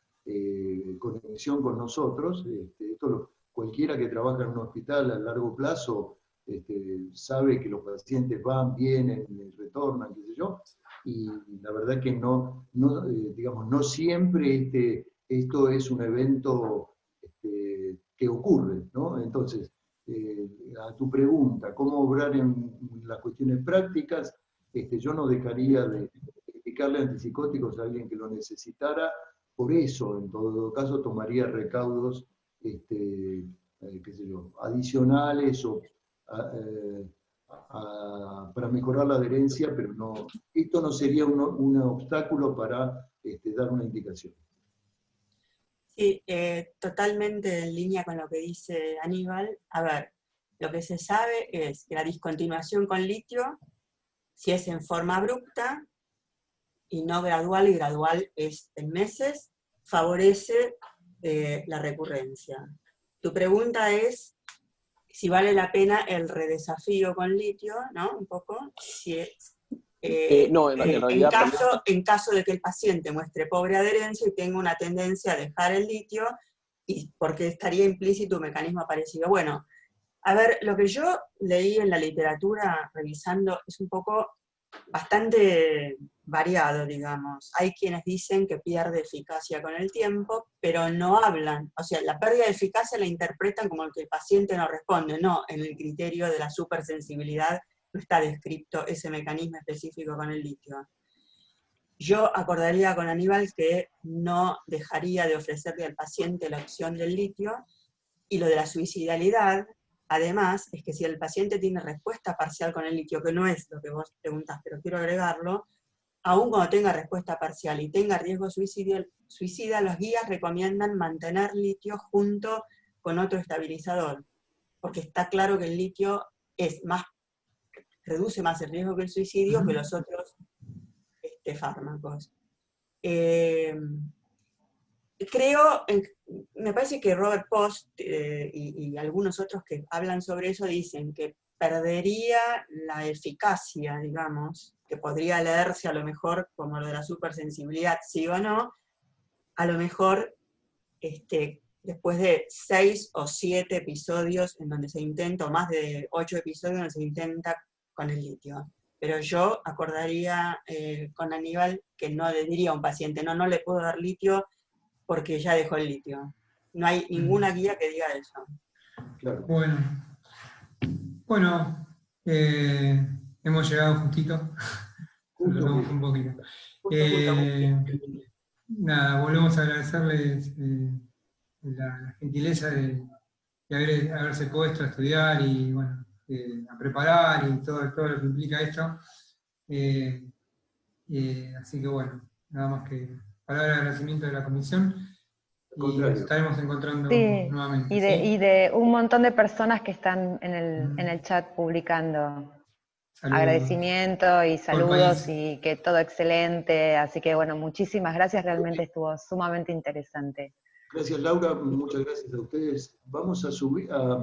conexión con nosotros. Cualquiera que trabaja en un hospital a largo plazo sabe que los pacientes van, vienen, retornan, qué sé yo, y la verdad que digamos, no siempre esto es un evento que ocurre, ¿no? Entonces, a tu pregunta, ¿cómo obrar en las cuestiones prácticas? Yo no dejaría de indicarle antipsicóticos a alguien que lo necesitara, por eso, en todo caso, tomaría recaudos, qué sé yo, adicionales o para mejorar la adherencia, pero no, esto no sería un obstáculo para dar una indicación. Sí, totalmente en línea con lo que dice Aníbal. A ver, lo que se sabe es que la discontinuación con litio, si es en forma abrupta y no gradual, y gradual es en meses, favorece la recurrencia. Tu pregunta es si vale la pena el redesafío con litio, ¿no? Un poco, si es, no, en realidad en caso de que el paciente muestre pobre adherencia y tenga una tendencia a dejar el litio, y porque estaría implícito un mecanismo parecido. Bueno, a ver, lo que yo leí en la literatura revisando es un poco bastante variado, digamos. Hay quienes dicen que pierde eficacia con el tiempo, pero no hablan, o sea, la pérdida de eficacia la interpretan como el que el paciente no responde, no, en el criterio de la supersensibilidad no está descrito ese mecanismo específico con el litio. Yo acordaría con Aníbal que no dejaría de ofrecerle al paciente la opción del litio, y lo de la suicidalidad, además, es que si el paciente tiene respuesta parcial con el litio, que no es lo que vos preguntás, pero quiero agregarlo, aun cuando tenga respuesta parcial y tenga riesgo suicida, los guías recomiendan mantener litio junto con otro estabilizador, porque está claro que el litio reduce más el riesgo que el suicidio que los otros fármacos. Me parece que Robert Post y algunos otros que hablan sobre eso dicen que perdería la eficacia, digamos, que podría leerse a lo mejor como lo de la supersensibilidad, sí o no, a lo mejor después de 6 o 7 episodios en donde se intenta, o más de 8 episodios donde se intenta con el litio. Pero yo acordaría con Aníbal que no le diría a un paciente, no le puedo dar litio porque ya dejó el litio. No hay ninguna guía que diga eso. Claro. Bueno, hemos llegado justito. Nos un poquito. Nada, volvemos a agradecerles la gentileza de haberse puesto a estudiar y bueno, a preparar y todo lo que implica esto. Así que bueno, nada más que palabra de agradecimiento de la comisión y nos estaremos encontrando nuevamente. Y de un montón de personas que están en el chat publicando. Saludos. Agradecimiento y saludos y que todo excelente. Así que bueno, muchísimas gracias, realmente estuvo sumamente interesante. Gracias Laura, muchas gracias a ustedes. Vamos a subir a